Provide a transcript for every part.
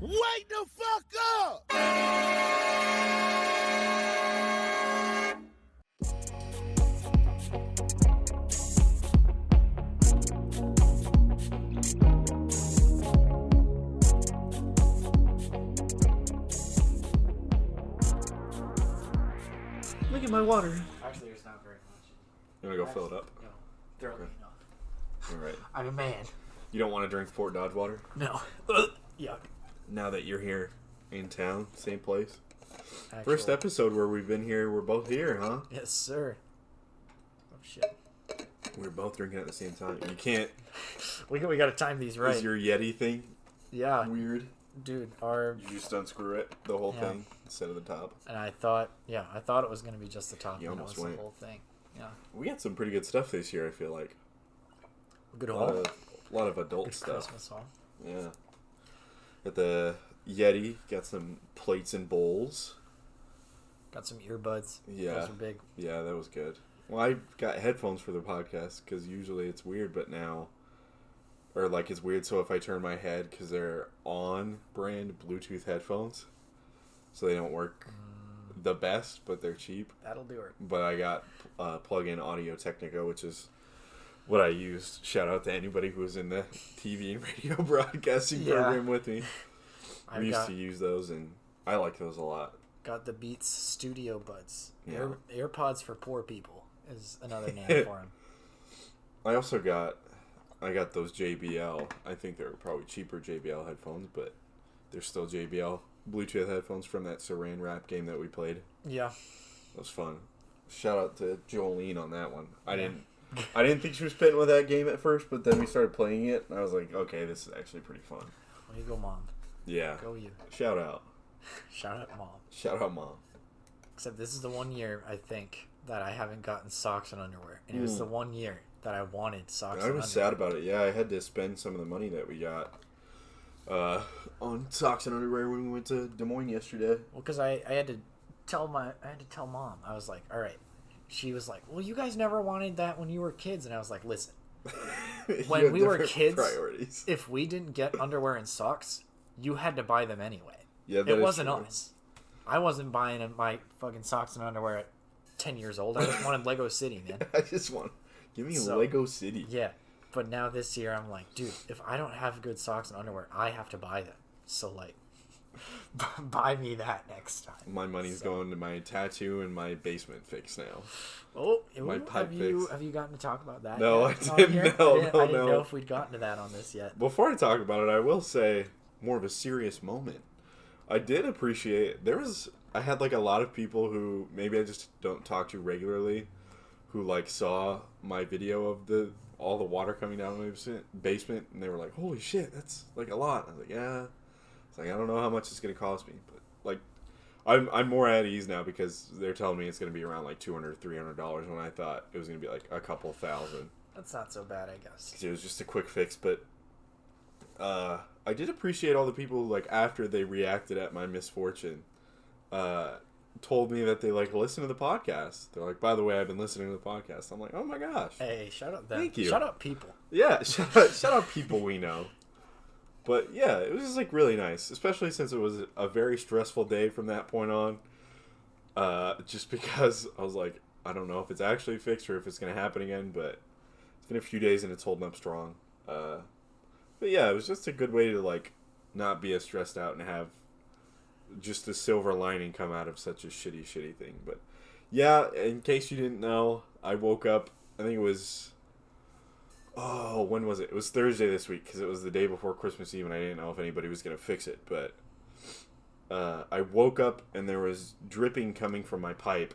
Wake the fuck up! Look at my water. Actually, there's not very much. You want to go fill it up? No. Thoroughly Okay. enough. All right. I'm a man. You don't want to drink Fort Dodge water? No. Yuck. Now that you're here in town, same place. Actual. First episode where we've been here, we're both here, huh? Yes, sir. Oh, shit. We're both drinking at the same time. You can't... We got to time these right. Is your Yeti thing Yeah. weird? Dude, our... You just unscrew it, the whole thing, instead of the top. And I thought it was going to be just the top. You and almost it was went. the whole thing. Yeah. We got some pretty good stuff this year, I feel like. Good A haul. lot of adult Good stuff. Christmas haul. Yeah. Got the Yeti, got some plates and bowls. Got some earbuds. Yeah. Those are big. Yeah, that was good. Well, I got headphones for the podcast because usually it's weird, but now, or like it's weird. So if I turn my head, because they're on brand Bluetooth headphones, so they don't work the best, but they're cheap. That'll do it. But I got plug-in Audio Technica, which is what I used. Shout out to anybody who was in the TV and radio broadcasting program with me. We used to use those, and I like those a lot. Got the Beats Studio Buds. Yeah. AirPods for poor people is another name for them. I also got those JBL. I think they're probably cheaper JBL headphones, but they're still JBL Bluetooth headphones from that Saran Wrap game that we played. Yeah. That was fun. Shout out to Jolene on that one. I didn't think she was spitting with that game at first, but then we started playing it, and I was like, okay, this is actually pretty fun. Way you go, Mom. Yeah. Go you. Shout out. Shout out, Mom. Shout out, Mom. Except this is the one year, I think, that I haven't gotten socks and underwear. And it was the one year that I wanted socks and underwear. I was sad about it. Yeah, I had to spend some of the money that we got on socks and underwear when we went to Des Moines yesterday. Well, because I had to tell Mom. I was like, all right. She was like, well, you guys never wanted that when you were kids. And I was like, listen. When we were kids, priorities. If we didn't get underwear and socks, you had to buy them anyway. Yeah, it wasn't us. I wasn't buying my fucking socks and underwear at 10 years old. I just wanted Lego City, man. I just want... Give me Lego City. Yeah. But now this year, I'm like, dude, if I don't have good socks and underwear, I have to buy them. So, like, buy me that next time. My money's going to my tattoo and my basement fix now. Oh, my pipe fix. Have you gotten to talk about that? No, yet I didn't. I didn't know if we'd gotten to that on this yet. Before I talk about it, I will say more of a serious moment. I did appreciate... I had, like, a lot of people who maybe I just don't talk to regularly who, like, saw my video of all the water coming down my basement, and they were like, holy shit, that's, like, a lot. I was like, yeah. It's like, I don't know how much it's going to cost me, but, like, I'm more at ease now because they're telling me it's going to be around, like, $200, $300 when I thought it was going to be, like, a couple thousand. That's not so bad, I guess. 'Cause it was just a quick fix, but I did appreciate all the people, like, after they reacted at my misfortune, told me that they, like, listen to the podcast. They're like, by the way, I've been listening to the podcast. I'm like, oh my gosh. Hey, shout out them. Thank you. Shout out people. Yeah, shout out people we know. But yeah, it was just, like, really nice, especially since it was a very stressful day from that point on. Just because I was like, I don't know if it's actually fixed or if it's going to happen again, but it's been a few days and it's holding up strong. But yeah, it was just a good way to, like, not be as stressed out and have just a silver lining come out of such a shitty thing. But yeah, in case you didn't know, I woke up, I think it was, when was it? It was Thursday this week, because it was the day before Christmas Eve, and I didn't know if anybody was going to fix it, but I woke up, and there was dripping coming from my pipe,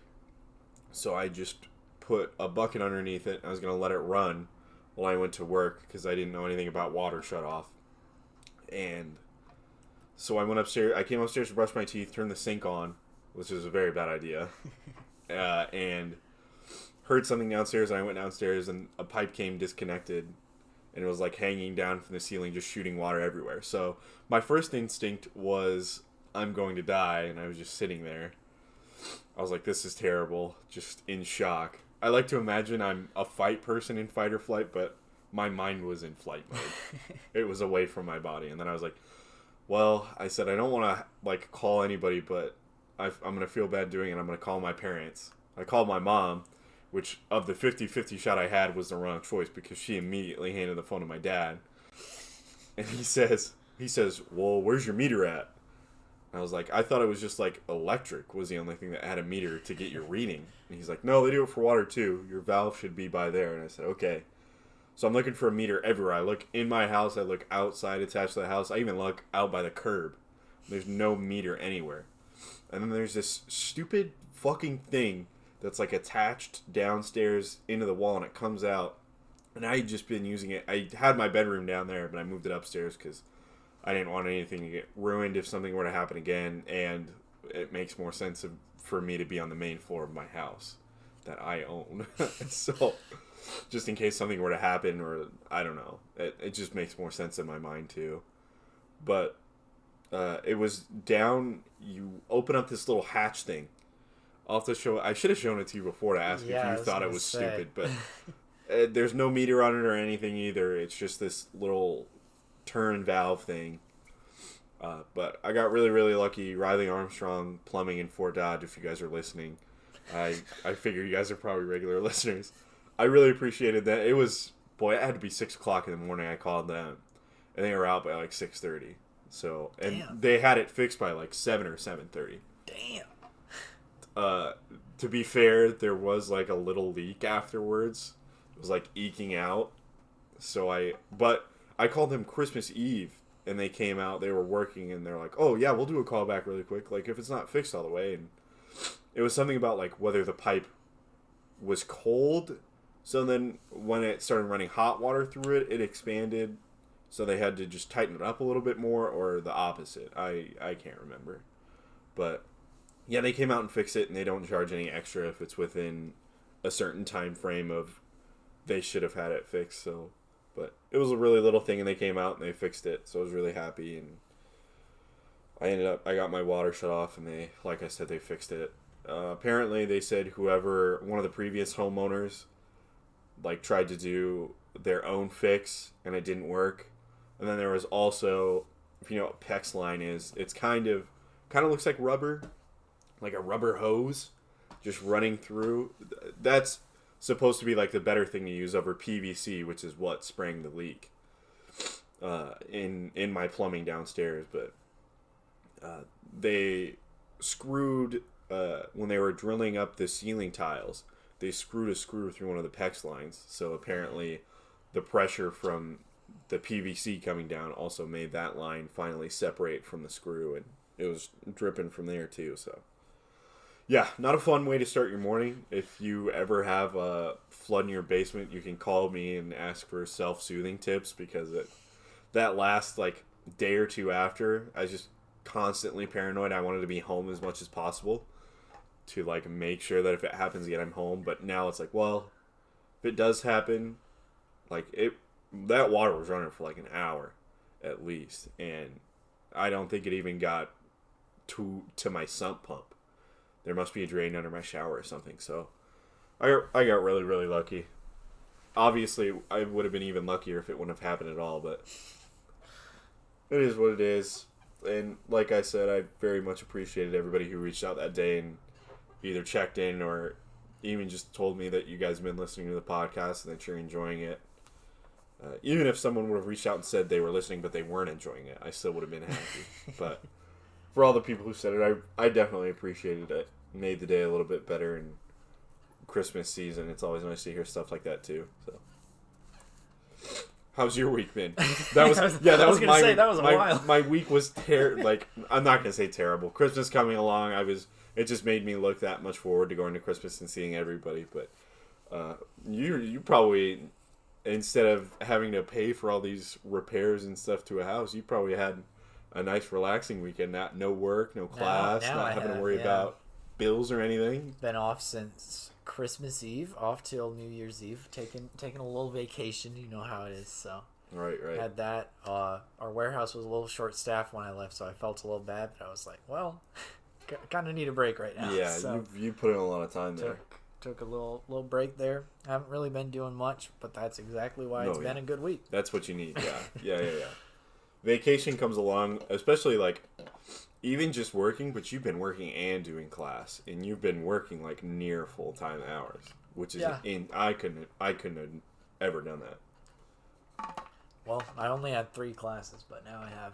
so I just put a bucket underneath it, and I was going to let it run while I went to work, because I didn't know anything about water shut off, and so I went upstairs. I came upstairs to brush my teeth, turned the sink on, which was a very bad idea, and heard something downstairs. And I went downstairs, and a pipe came disconnected, and it was like hanging down from the ceiling, just shooting water everywhere. So my first instinct was, I'm going to die, and I was just sitting there. I was like, this is terrible, just in shock. I like to imagine I'm a fight person in fight or flight, but my mind was in flight mode. It was away from my body, and then I was like, well, I said, I don't want to, like, call anybody, but I'm going to feel bad doing it. I'm going to call my parents. I called my mom, which of the 50-50 shot I had was the wrong choice because she immediately handed the phone to my dad. And he says, well, where's your meter at? I was like, I thought it was just, like, electric was the only thing that had a meter to get your reading. And he's like, no, they do it for water, too. Your valve should be by there. And I said, okay. So I'm looking for a meter everywhere. I look in my house. I look outside attached to the house. I even look out by the curb. There's no meter anywhere. And then there's this stupid fucking thing that's, like, attached downstairs into the wall, and it comes out. And I had just been using it. I had my bedroom down there, but I moved it upstairs because I didn't want anything to get ruined if something were to happen again, and it makes more sense for me to be on the main floor of my house that I own. So, just in case something were to happen, or I don't know, it just makes more sense in my mind too. But it was down. You open up this little hatch thing. I'll have to show. I should have shown it to you before to ask if you thought it was stupid, but there's no meter on it or anything either. It's just this little turn valve thing. But I got really, really lucky. Riley Armstrong Plumbing in Fort Dodge, if you guys are listening. I figure you guys are probably regular listeners. I really appreciated that. It was, boy, it had to be 6 o'clock in the morning. I called them, and they were out by like 6:30. So, and they had it fixed by like 7 or 7:30. Damn. To be fair, there was like a little leak afterwards. It was like eking out. But I called them Christmas Eve, and they came out. They were working, and they're like, "Oh yeah, we'll do a call back really quick. Like if it's not fixed all the way." And it was something about like whether the pipe was cold. So then when it started running hot water through it, it expanded. So they had to just tighten it up a little bit more, or the opposite. I can't remember. But yeah, they came out and fixed it, and they don't charge any extra if it's within a certain time frame of they should have had it fixed. So, but it was a really little thing, and they came out and they fixed it. So I was really happy, and I got my water shut off, and they, like I said, they fixed it. Apparently, they said one of the previous homeowners, like tried to do their own fix, and it didn't work. And then there was also, if you know what PEX line is, it's kind of looks like rubber, like a rubber hose, just running through. That's supposed to be like the better thing to use over PVC, which is what sprang the leak in my plumbing downstairs. But they screwed when they were drilling up the ceiling tiles. They screwed a screw through one of the PEX lines. So apparently, the pressure from the PVC coming down also made that line finally separate from the screw, and it was dripping from there too. So, yeah, not a fun way to start your morning. If you ever have a flood in your basement, you can call me and ask for self-soothing tips, because that last like day or two after, I was just constantly paranoid. I wanted to be home as much as possible to like make sure that if it happens again, I'm home. But now it's like, well, if it does happen, like that water was running for like an hour at least, and I don't think it even got to my sump pump. There must be a drain under my shower or something. So I got really, really lucky. Obviously, I would have been even luckier if it wouldn't have happened at all, but it is what it is. And like I said, I very much appreciated everybody who reached out that day and either checked in or even just told me that you guys have been listening to the podcast and that you're enjoying it. Even if someone would have reached out and said they were listening but they weren't enjoying it, I still would have been happy. But for all the people who said it, I definitely appreciated it. Made the day a little bit better, and Christmas season, it's always nice to hear stuff like that too. So, how's your week been? That was that was my week. That was a while. My week was like, I'm not gonna say terrible. Christmas coming along, it just made me look that much forward to going to Christmas and seeing everybody. But you probably, instead of having to pay for all these repairs and stuff to a house, you probably had a nice relaxing weekend. No work, no class, not having to worry about bills or anything. Been off since Christmas Eve, off till New Year's Eve, taking a little vacation. You know how it is. So right. Had that. Our warehouse was a little short staffed when I left, so I felt a little bad. But I was like, well, kind of need a break right now. Yeah, so you put in a lot of time there. Took a little break there. I haven't really been doing much, but that's exactly why it's been a good week. That's what you need. Yeah. vacation comes along, especially like even just working, but you've been working and doing class, and you've been working like near full-time hours, which is I couldn't have ever done that. Well, I only had 3 classes, but now I have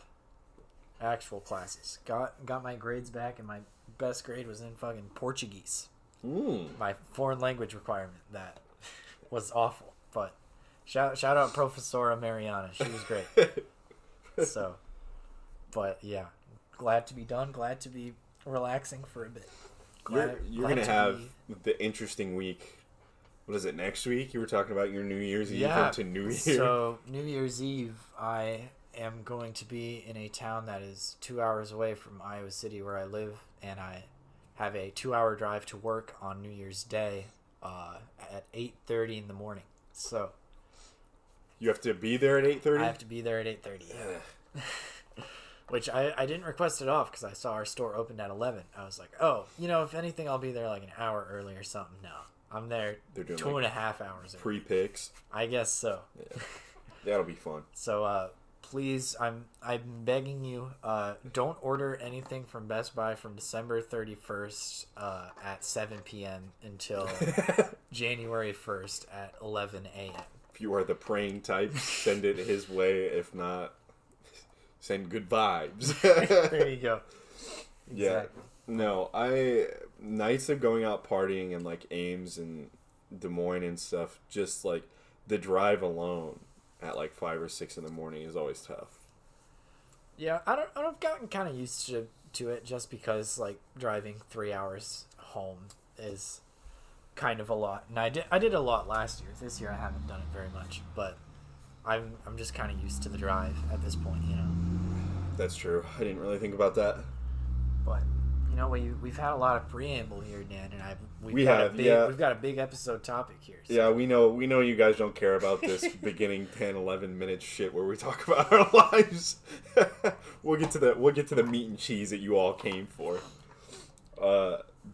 actual classes. Got my grades back, and my best grade was in fucking Portuguese. My foreign language requirement. That was awful, but shout out Professora Mariana. She was great. So, but yeah, glad to be done. Glad to be relaxing for a bit. You're gonna have the interesting week. What is it, next week? You were talking about your New Year's Eve into New Year. So New Year's Eve, I am going to be in a town that is 2 hours away from Iowa City where I live, and I have a 2-hour drive to work on New Year's Day at 8:30 in the morning. So you have to be there at 8:30? I have to be there at 8:30. Yeah. Which I didn't request it off because I saw our store opened at 11. I was like, oh, if anything, I'll be there like an hour early or something. No. I'm there 2.5 hours. Pre-picks. I guess so. Yeah. That'll be fun. So please, I'm begging you, don't order anything from Best Buy from December 31st at 7 p.m. until January 1st at 11 a.m. If you are the praying type, send it his way. If not, send good vibes. There you go. Exactly. Yeah. No, nights of going out partying in like Ames and Des Moines and stuff, just like the drive alone at like 5 or 6 in the morning is always tough. Yeah, I've gotten kind of used to it just because like driving 3 hours home is kind of a lot, and I did a lot last year. This year I haven't done it very much, but I'm just kind of used to the drive at this point, That's true. I didn't really think about that. But we've had a lot of preamble here, Dan, and we've got a big episode topic here. So. Yeah, we know you guys don't care about this beginning 10, 11 minute shit where we talk about our lives. We'll get to the meat and cheese that you all came for.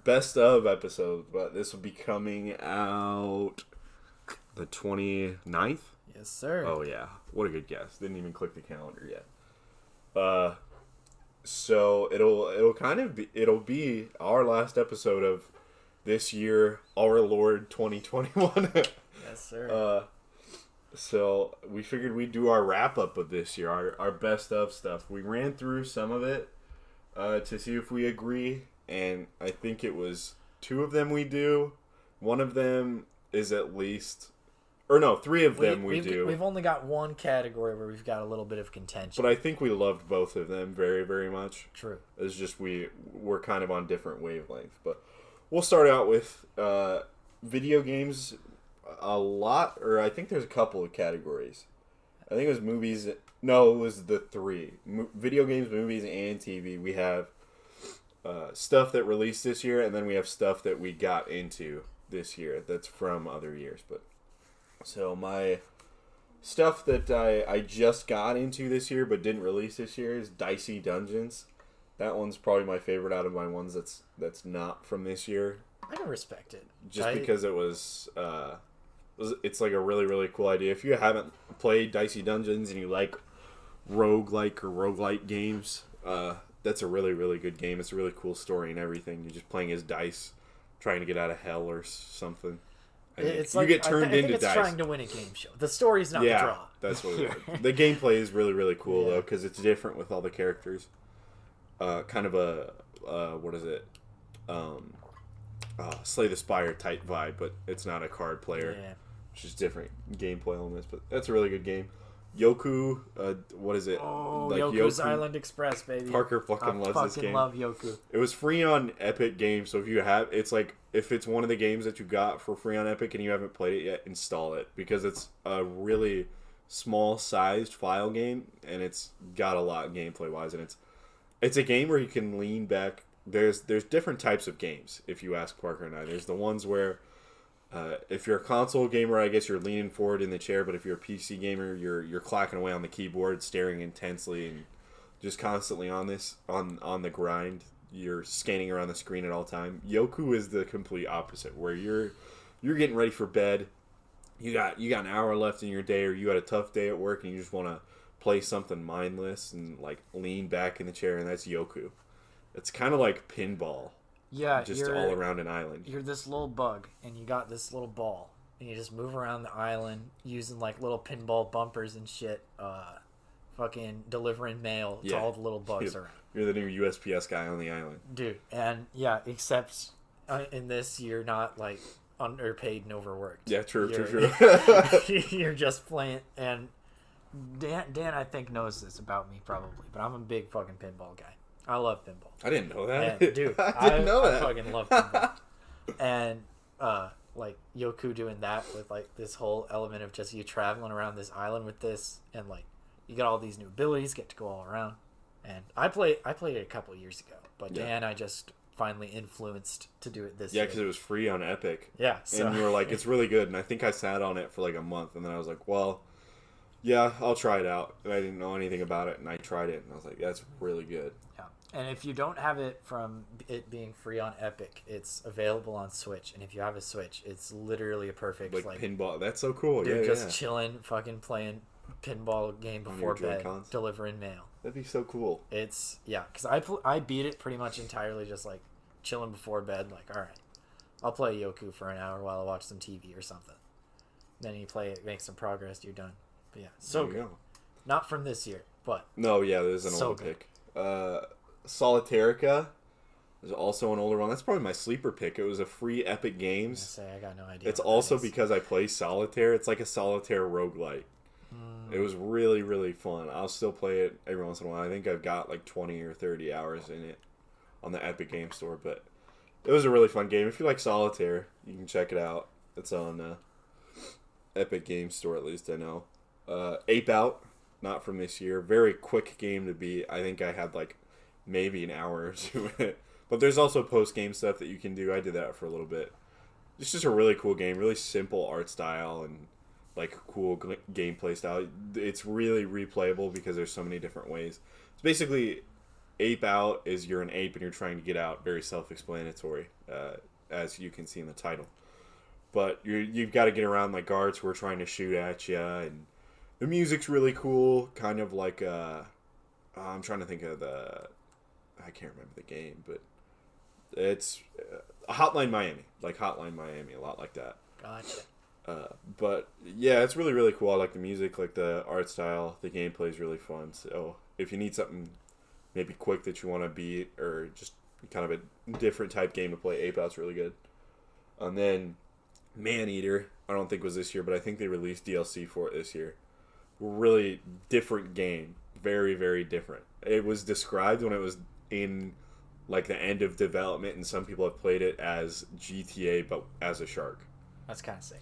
Best of episode, but this will be coming out the 29th? Yes, sir. Oh yeah. What a good guess. Didn't even click the calendar yet. So it'll be our last episode of this year, our Lord 2021. Yes, sir. So we figured we'd do our wrap up of this year, our best of stuff. We ran through some of it to see if we agree, and I think it was 2 of them we do. One of them is at least. Or no, 3 of them we do. We've only got one category where we've got a little bit of contention. But I think we loved both of them very, very much. True. It's just we're kind of on different wavelengths. But we'll start out with video games a lot, or I think there's a couple of categories. I think it was movies. No, it was the 3. Video games, movies, and TV. We have stuff that released this year, and then we have stuff that we got into this year that's from other years. But so my stuff that I just got into this year but didn't release this year is Dicey Dungeons. That one's probably my favorite out of my ones that's not from this year. I can respect it. Just because it's like a really, really cool idea. If you haven't played Dicey Dungeons and you like roguelike or roguelite games, that's a really, really good game. It's a really cool story and everything. You're just playing as dice, trying to get out of hell or something. It's you like, get turned into it's dice. Trying to win a game show. The story's not the draw. That's what it is. The gameplay is really, really cool though, because it's different with all the characters. Kind of a what is it? Slay the Spire type vibe, but it's not a card player. Yeah. Which is different gameplay elements, but that's a really good game. Yoku, what is it? Oh, like Yoku's Island Express, baby. Parker fucking loves this game. I fucking love Yoku. It was free on Epic Games, so it's like, if it's one of the games that you got for free on Epic and you haven't played it yet, install it, because it's a really small-sized file game, and it's got a lot gameplay-wise, and it's a game where you can lean back. There's different types of games, if you ask Parker and I. There's the ones where if you're a console gamer, I guess you're leaning forward in the chair, but if you're a PC gamer, you're clacking away on the keyboard, staring intensely, and just constantly on the grind. You're scanning around the screen at all time. Yoku is the complete opposite, where you're getting ready for bed. You got an hour left in your day, or you had a tough day at work, and you just want to play something mindless and like lean back in the chair, and that's Yoku. It's kind of like pinball. Yeah, just all around an island. You're this little bug, and you got this little ball, and you just move around the island using like little pinball bumpers and shit. Fucking delivering mail to all the little bugs around. You're the new USPS guy on the island, dude. And yeah, except in this, you're not like underpaid and overworked. Yeah, true. You're just playing, and Dan, I think knows this about me probably, but I'm a big fucking pinball guy. I love pinball. I didn't know that. And, dude, I didn't know that. I fucking love pinball. And like Yoku doing that with like this whole element of just you traveling around this island with this, and like you get all these new abilities, get to go all around. And I played it a couple years ago, but Dan, I just finally influenced to do it this year. Yeah, because it was free on Epic. Yeah, so. And you were like, it's really good. And I think I sat on it for like a month, and then I was like, well, yeah, I'll try it out. And I didn't know anything about it, and I tried it, and I was like, that's really good. Yeah, and if you don't have it from it being free on Epic, it's available on Switch. And if you have a Switch, it's literally a perfect like pinball. That's so cool. Dude, yeah, just chilling, fucking playing pinball game before bed, delivering mail. That'd be so cool. It's because I beat it pretty much entirely just like chilling before bed. Like, all right, I'll play Yoku for an hour while I watch some TV or something. Then you play it, make some progress, you're done. But yeah, so good. Not from this year, but no, yeah, there's an older pick. Solitarica is also an older one. That's probably my sleeper pick. It was a free Epic Games. I got no idea. It's also because I play Solitaire. It's like a Solitaire roguelite. It was really, really fun. I'll still play it every once in a while. I think I've got like 20 or 30 hours in it on the Epic Game Store. But it was a really fun game. If you like Solitaire, you can check it out. It's on Epic Game Store, at least I know. Ape Out, not from this year. Very quick game to beat. I think I had like maybe an hour or two in it. But there's also post-game stuff that you can do. I did that for a little bit. It's just a really cool game. Really simple art style and like cool gameplay style. It's really replayable because there's so many different ways. It's basically Ape Out is you're an ape and you're trying to get out. Very self-explanatory, as you can see in the title. But you've got to get around like guards who are trying to shoot at you, and the music's really cool. Kind of like I'm trying to think of I can't remember the game, but it's Hotline Miami, like Hotline Miami, a lot like that. Gotcha. But yeah, it's really, really cool. I like the music, like the art style. The gameplay is really fun. So if you need something maybe quick that you want to beat, or just kind of a different type game to play, Ape Out's really good. And then Maneater, I don't think was this year, but I think they released DLC for it this year. Really different game. Very, very different. It was described when it was in like the end of development, and some people have played it as GTA, but as a shark. That's kind of sick.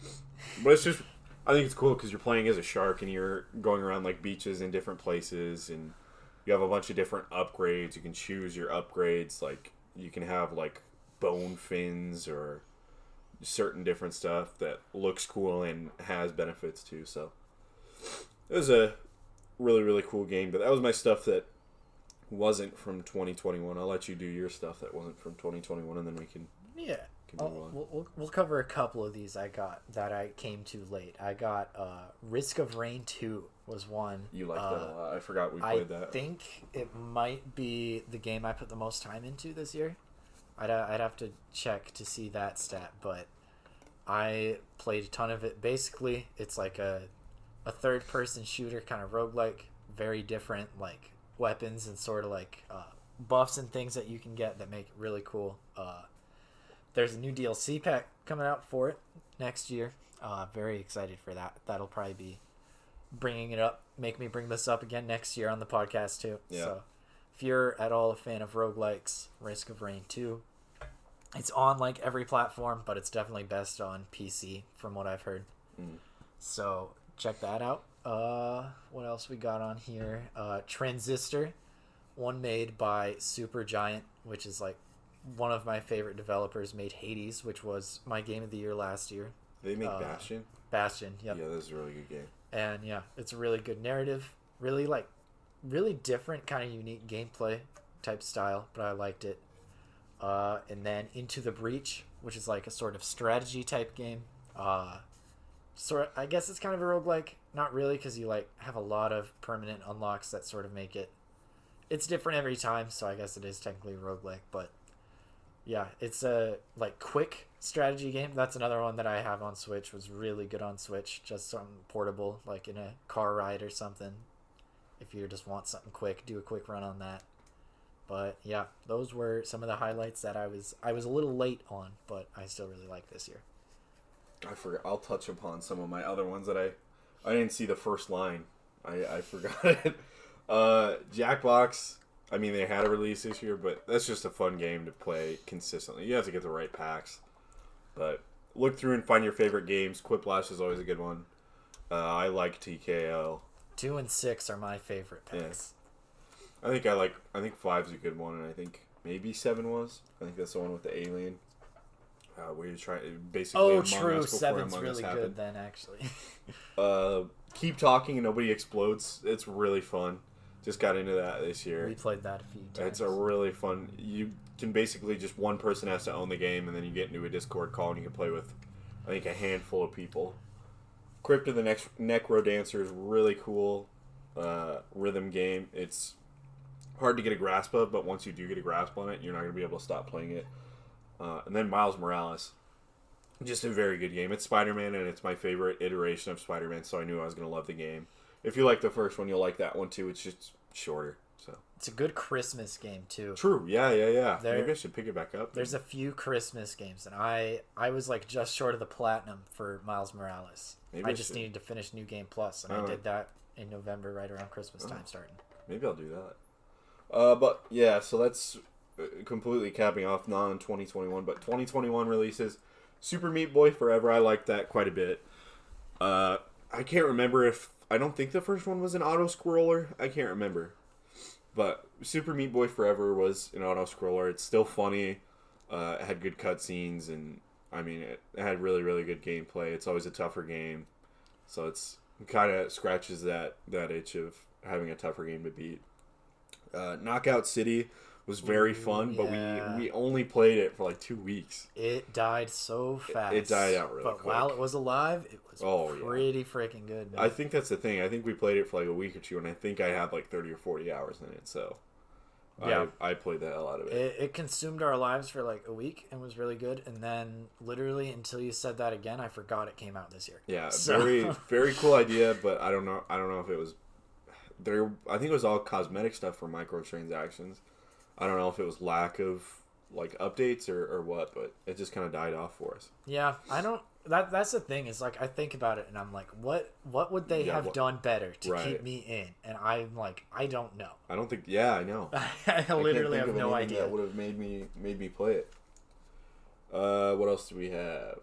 But it's just, I think it's cool because you're playing as a shark and you're going around like beaches in different places, and you have a bunch of different upgrades. You can choose your upgrades. Like you can have like bone fins or certain different stuff that looks cool and has benefits too. So it was a really, really cool game. But that was my stuff that wasn't from 2021. I'll let you do your stuff that wasn't from 2021, and then we can we'll cover a couple of these I got that I came to late. I got Risk of Rain 2 was one. You liked that a lot. I forgot we played that. I think it might be the game I put the most time into this year. I'd have to check to see that stat, but I played a ton of it. Basically, it's like a third-person shooter, kind of roguelike, very different like weapons and sort of like buffs and things that you can get that make it really cool. There's a new DLC pack coming out for it next year. Very excited for that. That'll probably be bringing it up, make me bring this up again next year on the podcast too. Yeah. So if you're at all a fan of roguelikes, Risk of Rain 2, it's on like every platform, but it's definitely best on PC from what I've heard. So check that out. What else we got on here? Transistor, one made by Supergiant, which is like one of my favorite developers, made Hades, which was my game of the year last year. They make Bastion? Bastion, yep. Yeah, this is a really good game. And yeah, it's a really good narrative. Really different, kind of unique gameplay type style, but I liked it. And then Into the Breach, which is like a sort of strategy type game. I guess it's kind of a roguelike. Not really, because you like have a lot of permanent unlocks that sort of make it. It's different every time, so I guess it is technically a roguelike. But yeah, it's a like quick strategy game. That's another one that I have on Switch. Was really good on Switch. Just something portable, like in a car ride or something. If you just want something quick, do a quick run on that. But yeah, those were some of the highlights that I was a little late on, but I still really like this year. I forgot. I'll touch upon some of my other ones that I didn't see the first line. I forgot it. Jackbox. I mean, they had a release this year, but that's just a fun game to play consistently. You have to get the right packs. But look through and find your favorite games. Quiplash is always a good one. I like TKO. 2 and 6 are my favorite packs. Yeah. I think 5's a good one, and I think maybe 7 was. I think that's the one with the alien. Where you're trying basically. Oh, true. 7's really good then, actually. Keep Talking and Nobody Explodes. It's really fun. Just got into that this year. We played that a few times. It's a really fun. You can basically just one person has to own the game, and then you get into a Discord call and you can play with, I think, a handful of people. Crypt of the Necro Dancer is really cool. Rhythm game. It's hard to get a grasp of, but once you do get a grasp on it, you're not going to be able to stop playing it. And then Miles Morales. Just a very good game. It's Spider-Man, and it's my favorite iteration of Spider-Man, so I knew I was going to love the game. If you like the first one, you'll like that one, too. It's just shorter. So it's a good Christmas game, too. True. Yeah. Maybe I should pick it back up. There's a few Christmas games, and I was like just short of the platinum for Miles Morales. Maybe I just needed to finish New Game Plus, and I did that in November, right around Christmas time starting. Maybe I'll do that. But, yeah, so that's completely capping off non-2021, but 2021 releases. Super Meat Boy Forever, I liked that quite a bit. I can't remember I don't think the first one was an auto-scroller. I can't remember. But Super Meat Boy Forever was an auto-scroller. It's still funny. It had good cutscenes, and I mean, it had really, really good gameplay. It's always a tougher game. So it kind of scratches that itch of having a tougher game to beat. Knockout City was very fun, but we only played it for like 2 weeks. It died so fast. It died out really quick. But while it was alive, it was pretty freaking good, man. I think that's the thing. I think we played it for like a week or two, and I think I had like 30 or 40 hours in it, so yeah. I played the hell out of it. It consumed our lives for like a week and was really good, and then literally until you said that again, I forgot it came out this year. Yeah, very, very cool idea, but I don't know if it was there. I think it was all cosmetic stuff for microtransactions. I don't know if it was lack of like updates or what, but it just kind of died off for us. Yeah, I don't. That's the thing is like I think about it and I'm like, what would they have done better to keep me in? And I'm like, I don't know. I don't think. Yeah, I know. I literally have no idea. That would have made me play it. What else do we have?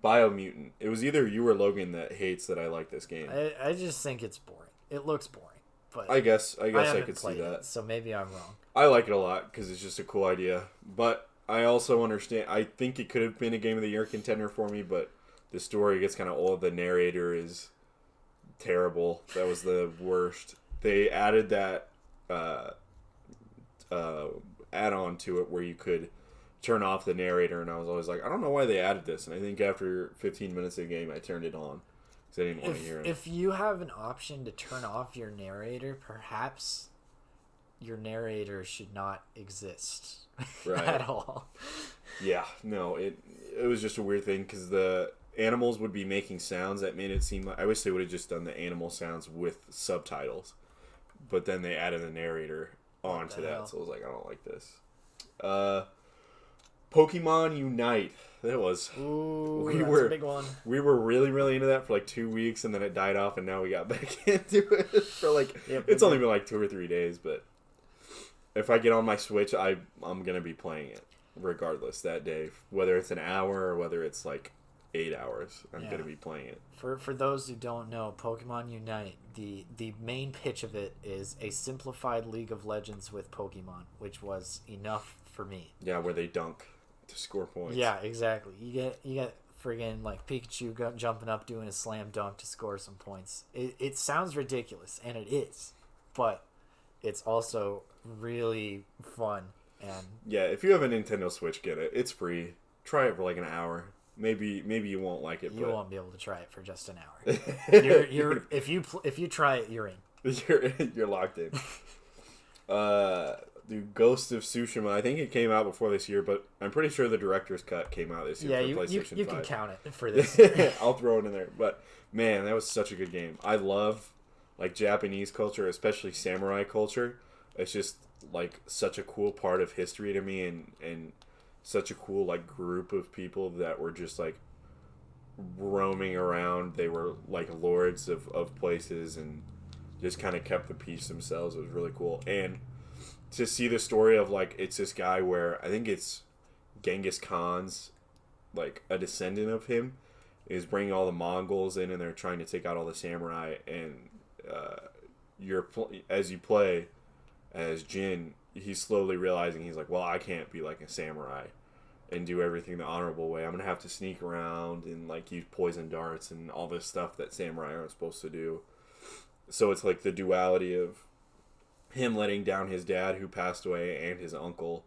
Biomutant. It was either you or Logan that hates that I like this game. I just think it's boring. It looks boring. But I guess I could see that. So maybe I'm wrong. I like it a lot because it's just a cool idea. But I also understand. I think it could have been a Game of the Year contender for me, but the story gets kind of old. The narrator is terrible. That was the worst. They added that add-on to it where you could turn off the narrator, and I was always like, I don't know why they added this. And I think after 15 minutes of the game, I turned it on. I didn't want to hear it. If you have an option to turn off your narrator, perhaps your narrator should not exist at all. Yeah, no, it was just a weird thing because the animals would be making sounds that made it seem like I wish they would have just done the animal sounds with subtitles, but then they added the narrator onto that, so I was like, I don't like this. Pokemon Unite. That was. Ooh, that's a big one. We were really, really into that for like 2 weeks, and then it died off, and now we got back into it for like. It's only been like 2 or 3 days, but if I get on my Switch, I'm gonna be playing it regardless that day, whether it's an hour or whether it's like 8 hours. I'm gonna be playing it. For those who don't know, Pokemon Unite, the main pitch of it is a simplified League of Legends with Pokemon, which was enough for me. Yeah, where they dunk to score points. Yeah, exactly. You get friggin' like Pikachu jumping up doing a slam dunk to score some points. It sounds ridiculous, and it is, but it's also really fun. And yeah, if you have a Nintendo Switch, get it. It's free. Try it for like an hour. maybe you won't like it. You but... won't be able to try it for just an hour. If you try it, you're in. You're locked in. Dude, Ghost of Sushima. I think it came out before this year, but I'm pretty sure the director's cut came out this year for PlayStation 5. You can count it for this. I'll throw it in there. But man, that was such a good game. I love like Japanese culture, especially samurai culture. It's just like such a cool part of history to me, and such a cool like group of people that were just like roaming around. They were like lords of places and just kind of kept the peace themselves. It was really cool. And to see the story of like, it's this guy where I think it's Genghis Khan's like a descendant of him is bringing all the Mongols in, and they're trying to take out all the samurai. And as you play as Jin, he's slowly realizing, he's like, well, I can't be like a samurai and do everything the honorable way. I'm gonna have to sneak around and like use poison darts and all this stuff that samurai aren't supposed to do. So it's like the duality of him letting down his dad who passed away and his uncle,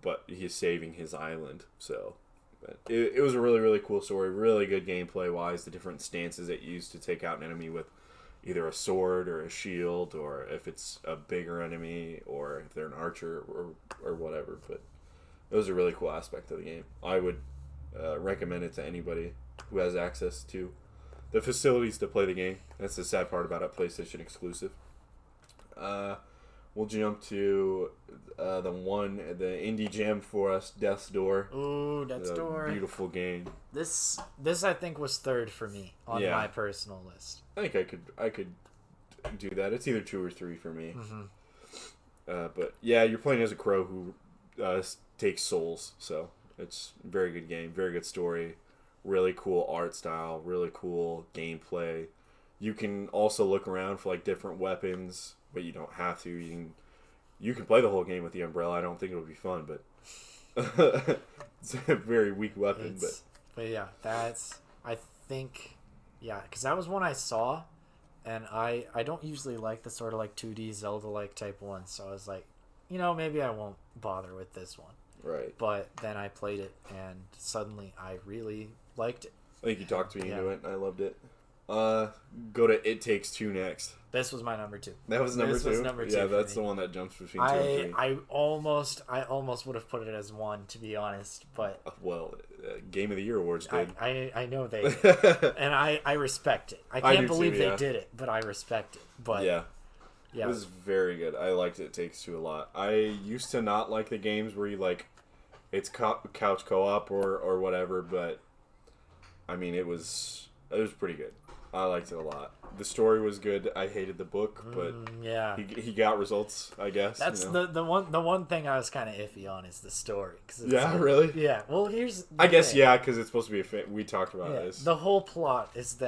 but he's saving his island. So it was a really, really cool story. Really good gameplay wise. The different stances it used to take out an enemy with either a sword or a shield, or if it's a bigger enemy, or if they're an archer or whatever. But it was a really cool aspect of the game. I would recommend it to anybody who has access to the facilities to play the game. That's the sad part about it, PlayStation exclusive. We'll jump to the indie gem for us, Death's Door. Ooh, Death's Door. Beautiful game. This I think was third for me on my personal list. I think I could do that. It's either 2 or 3 for me. Mm-hmm. But yeah, you're playing as a crow who takes souls, so it's a very good game, very good story, really cool art style, really cool gameplay. You can also look around for like different weapons, but you don't have to. You can play the whole game with the umbrella. I don't think it would be fun, but it's a very weak weapon. But yeah, I think because that was one I saw, and I don't usually like the sort of like 2D Zelda-like type ones, so I was like, maybe I won't bother with this one. Right. But then I played it, and suddenly I really liked it. I think you talked me into it, and I loved it. Go to It Takes Two next. This was my number 2. That was number 2? Was number 2 yeah, that's the one that jumps between 2 and 3. I almost would have put it as 1, to be honest, but... Well, Game of the Year awards did. I know they did. And I respect it. I can't believe they did it, but I respect it. But yeah. It was very good. I liked It Takes Two a lot. I used to not like the games where you, like, it's couch co-op or whatever, but, I mean, it was pretty good. I liked it a lot. The story was good. I hated the book, but he got results, I guess. That's the one thing I was kind of iffy on is the story. Really? Yeah. Well, here's the I guess thing. because it's supposed to be we talked about this. The whole plot is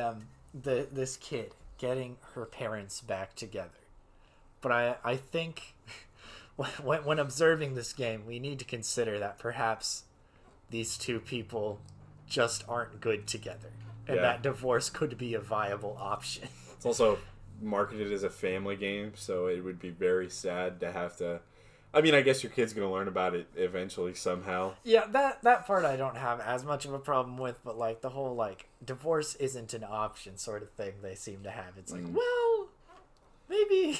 this kid getting her parents back together. But I think when observing this game, we need to consider that perhaps these two people just aren't good together. And that divorce could be a viable option. It's also marketed as a family game, so it would be very sad to have to... I mean, I guess your kid's going to learn about it eventually somehow. Yeah, that part I don't have as much of a problem with, but, like, the whole, like, divorce isn't an option sort of thing they seem to have. It's like, well, maybe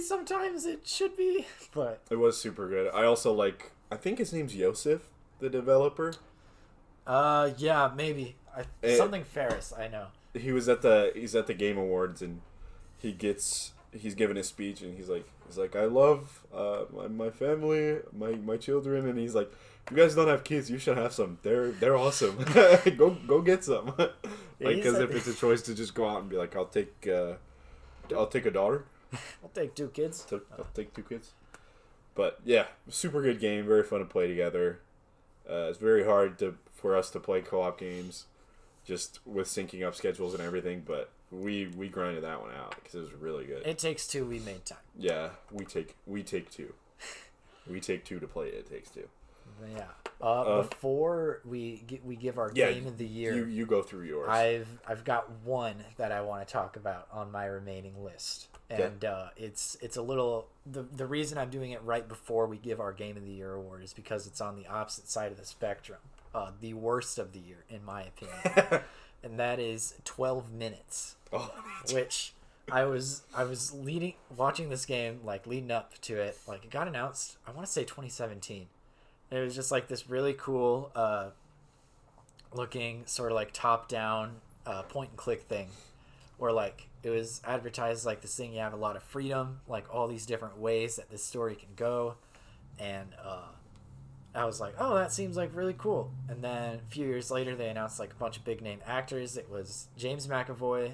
sometimes it should be, but... It was super good. I also like... I think his name's Yosef, the developer. Yeah, maybe. Something Ferris, I know. He's at the Game Awards, and he's giving a speech, and he's like I love my family, my children, and he's like, if you guys don't have kids, you should have some. They're awesome. go get some. Like, as if it's a choice to just go out and be like, I'll take a daughter. I'll take 2 kids. I'll take 2 kids. But yeah, super good game, very fun to play together. It's very hard for us to play co-op games, just with syncing up schedules and everything, but we grinded that one out because it was really good. It Takes Two, we made time. Yeah, we take 2. We take 2 to play It Takes Two. Yeah. Before we give our game of the year, you go through yours. I've got one that I want to talk about on my remaining list, and it's a little the reason I'm doing it right before we give our game of the year award is because it's on the opposite side of the spectrum. the worst of the year, in my opinion. And that is 12 Minutes. Oh, which I was watching this game, like, leading up to it. Like, it got announced, I want to say 2017. And it was just, like, this really cool looking sort of, like, top-down point-and-click thing. Where, like, it was advertised like this thing, you have a lot of freedom, like, all these different ways that this story can go. And I was like, oh, that seems like really cool. And then a few years later, they announced like a bunch of big name actors. It was James McAvoy,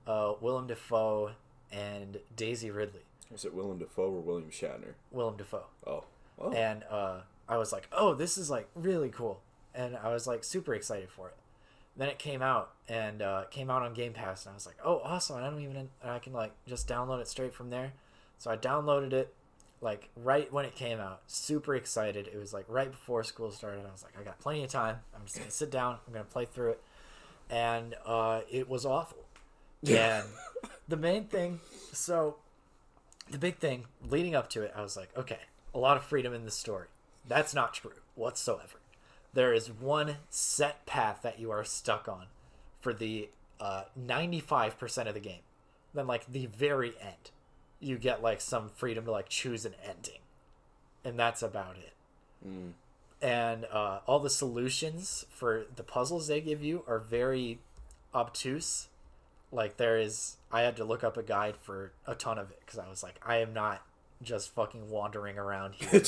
Willem Dafoe, and Daisy Ridley. Was it Willem Dafoe or William Shatner? Willem Dafoe. Oh. And I was like, oh, this is like really cool. And I was like super excited for it. Then it came out and came out on Game Pass, and I was like, oh, awesome. I can like just download it straight from there. So I downloaded it. Like, right when it came out, super excited. It was, like, right before school started. I was like, I got plenty of time. I'm just going to sit down. I'm going to play through it. And it was awful. And the big thing leading up to it, I was like, okay, a lot of freedom in the story. That's not true whatsoever. There is one set path that you are stuck on for the 95% of the game. Then, like, the very end, you get like some freedom to like choose an ending, and that's about it. And all the solutions for the puzzles they give you are very obtuse. Like, I had to look up a guide for a ton of it because I was like, I am not just fucking wandering around here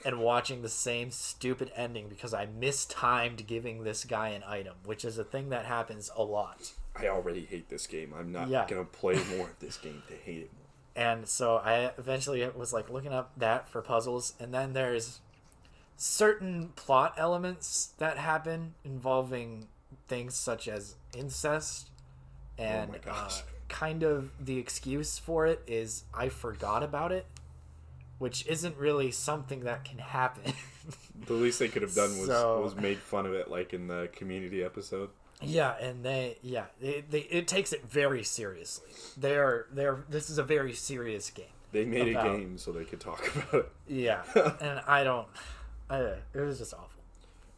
and watching the same stupid ending because I mistimed giving this guy an item, which is a thing that happens a lot. I already hate this game. I'm not gonna play more of this game to hate it more. And so I eventually was like looking up that for puzzles, and then there's certain plot elements that happen involving things such as incest, and kind of the excuse for it is I forgot about it, which isn't really something that can happen. The least they could have done was made fun of it, like in the Community episode. Yeah, and it takes it very seriously. This is a very serious game. They made a game so they could talk about it. Yeah, and it was just awful.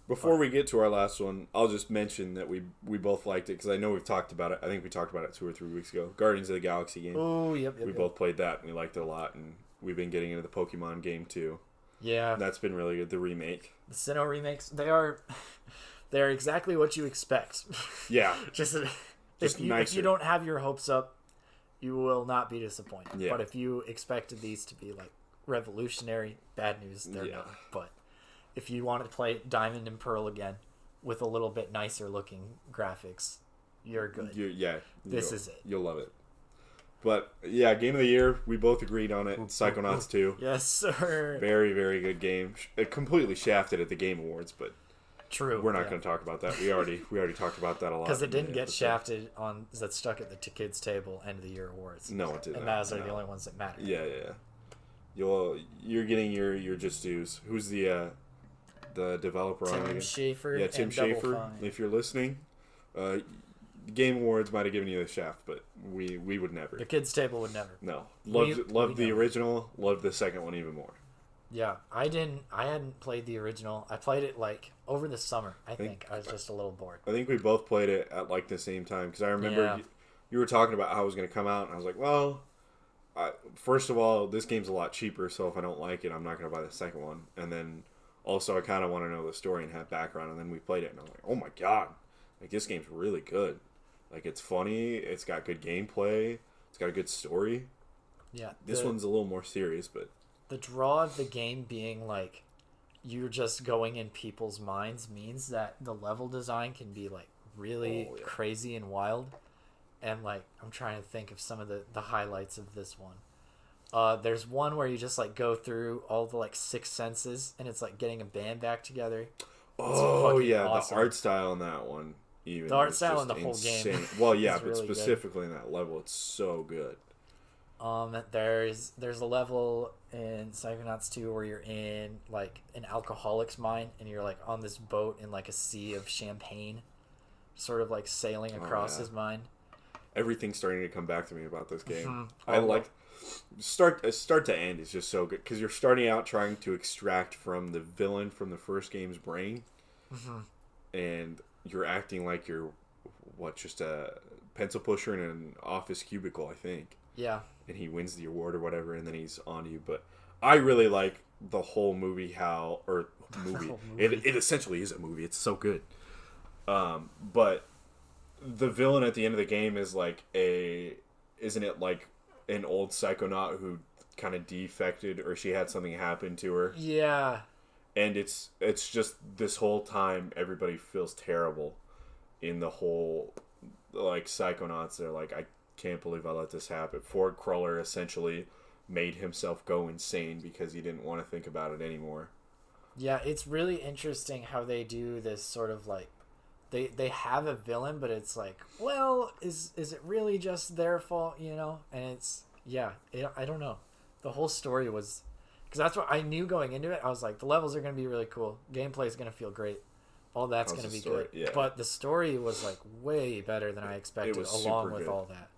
Before we get to our last one, I'll just mention that we both liked it because I know we've talked about it. I think we talked about it 2 or 3 weeks ago. Guardians of the Galaxy game. Oh, yep. We both played that and we liked it a lot, and we've been getting into the Pokemon game too. Yeah, and that's been really good. The remake, the Sinnoh remakes, they're exactly what you expect. Yeah. If you don't have your hopes up, you will not be disappointed. Yeah. But if you expected these to be like revolutionary, bad news, they're not. But if you want to play Diamond and Pearl again with a little bit nicer looking graphics, you're good. This is it. You'll love it. But yeah, game of the year, we both agreed on it. Psychonauts 2. Yes, sir. Very, very good game. It completely shafted at the Game Awards, but true. We're not going to talk about that. We already talked about that a lot. Because it didn't get shafted that stuck at the kids table end of the year awards. No, it didn't. And those are the only ones that matter. Yeah. You're getting your just dues. Who's the developer on it? Tim Schafer. Yeah, Tim Schafer. If you're listening, Game Awards might have given you the shaft, but we would never. The kids table would never. No, loved the original. Loved the second one even more. Yeah, I hadn't played the original. I played it like over the summer. I think I was just a little bored. I think we both played it at like the same time because I remember you were talking about how it was going to come out, and I was like, well, first of all, this game's a lot cheaper, so if I don't like it, I'm not going to buy the second one. And then also, I kind of want to know the story and have background. And then we played it, and I was like, oh my god, like this game's really good. Like, it's funny, it's got good gameplay, it's got a good story. Yeah. This one's a little more serious, but the draw of the game being like you're just going in people's minds means that the level design can be like really crazy and wild. And like I'm trying to think of some of the highlights of this one. There's one where you just like go through all the like 6 senses, and it's like getting a band back together. Oh yeah, awesome. The art style in that one. Even the art style in the whole game. Well, yeah, but really specifically in that level, it's so good. There's a level in Psychonauts 2 where you're in like an alcoholic's mine, and you're like on this boat in like a sea of champagne, sort of like sailing across his mind. Everything's starting to come back to me about this game. Mm-hmm. I like start to end is just so good because you're starting out trying to extract from the villain from the first game's brain, and you're acting like you're just a pencil pusher in an office cubicle, I think. Yeah. And he wins the award or whatever, and then he's on you. But I really like the whole movie. It essentially is a movie. It's so good. But the villain at the end of the game is like isn't it like an old psychonaut who kind of defected, or she had something happen to her? Yeah. And it's just this whole time everybody feels terrible in the whole, like, Psychonauts. They're like, I can't believe I let this happen. Ford Cruller essentially made himself go insane because he didn't want to think about it anymore. Yeah, it's really interesting how they do this sort of like, they have a villain, but it's like, well, is it really just their fault, you know? And it's, I don't know. The whole story was, because that's what I knew going into it. I was like, the levels are going to be really cool. Gameplay is going to feel great. All that's going to be good. Yeah. But the story was like way better than I expected, along with all that.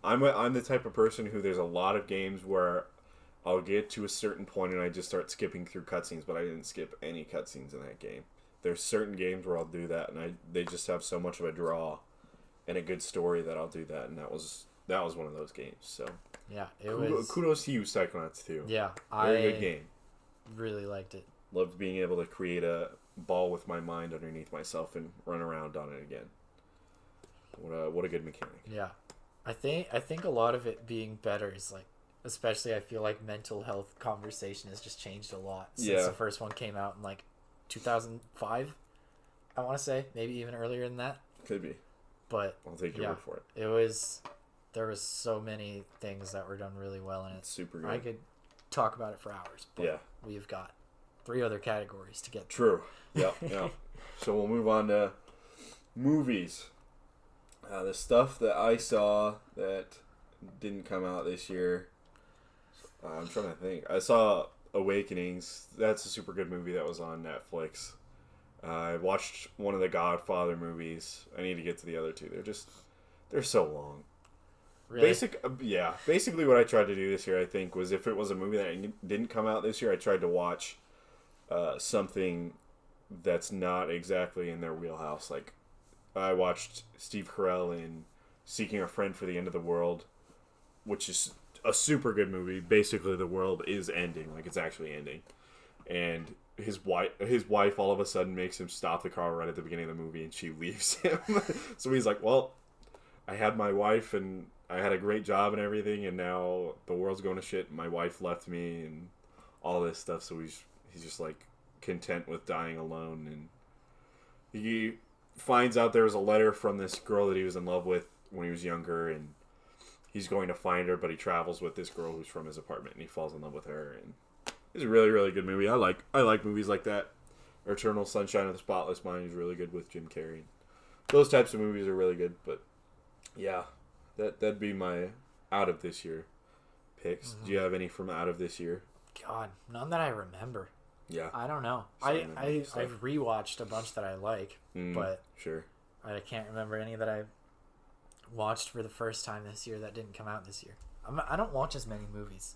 I'm the type of person who, there's a lot of games where I'll get to a certain point and I just start skipping through cutscenes, but I didn't skip any cutscenes in that game. There's certain games where I'll do that, and they just have so much of a draw and a good story that I'll do that, and that was one of those games. So yeah, kudos to you, Psychonauts 2. Yeah, very good game. Really liked it. Loved being able to create a ball with my mind underneath myself and run around on it again. What a good mechanic. Yeah, I think a lot of it being better is like, especially I feel like mental health conversation has just changed a lot since the first one came out in like 2005. I want to say maybe even earlier than that. Could be. But I'll take your word for it. There was so many things that were done really well in it. It's super good. I could talk about it for hours. But we've got 3 other categories to get through. True. Yeah. So we'll move on to movies. The stuff that I saw that didn't come out this year. I'm trying to think. I saw Awakenings. That's a super good movie that was on Netflix. I watched one of the Godfather movies. I need to get to the other 2. They're so long. Really? Basically what I tried to do this year, I think, was if it was a movie that didn't come out this year, I tried to watch something that's not exactly in their wheelhouse. Like, I watched Steve Carell in Seeking a Friend for the End of the World, which is a super good movie. Basically, the world is ending, like it's actually ending, and his wife all of a sudden makes him stop the car right at the beginning of the movie, and she leaves him. So he's like, well, I had my wife and I had a great job and everything, and now the world's going to shit. My wife left me and all this stuff. So he's just like content with dying alone, and he finds out there was a letter from this girl that he was in love with when he was younger, and he's going to find her, but he travels with this girl who's from his apartment, and he falls in love with her. And it's a really, really good movie. I like movies like that. Eternal Sunshine of the Spotless Mind is really good with Jim Carrey. Those types of movies are really good. But yeah, that'd be my out of this year picks. Mm-hmm. Do you have any from out of this year? God, none that I remember. Yeah, I don't know. I've rewatched a bunch that I like, but sure, I can't remember any that I watched for the first time this year that didn't come out this year. I don't watch as many movies.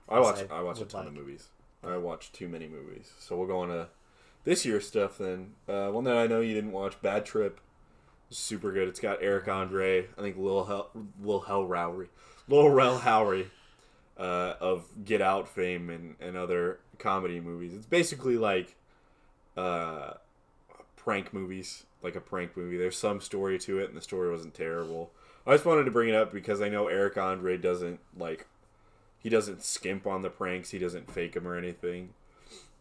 I watch a ton of movies. I watch too many movies. So we'll go on to this year's stuff then. One that I know you didn't watch, Bad Trip. Super good. It's got Eric Andre, I think Lil Rel Howery of Get Out fame and other comedy movies. It's basically like prank movies, like a prank movie. There's some story to it, and the story wasn't terrible. I just wanted to bring it up because I know Eric Andre doesn't skimp on the pranks. He doesn't fake them or anything.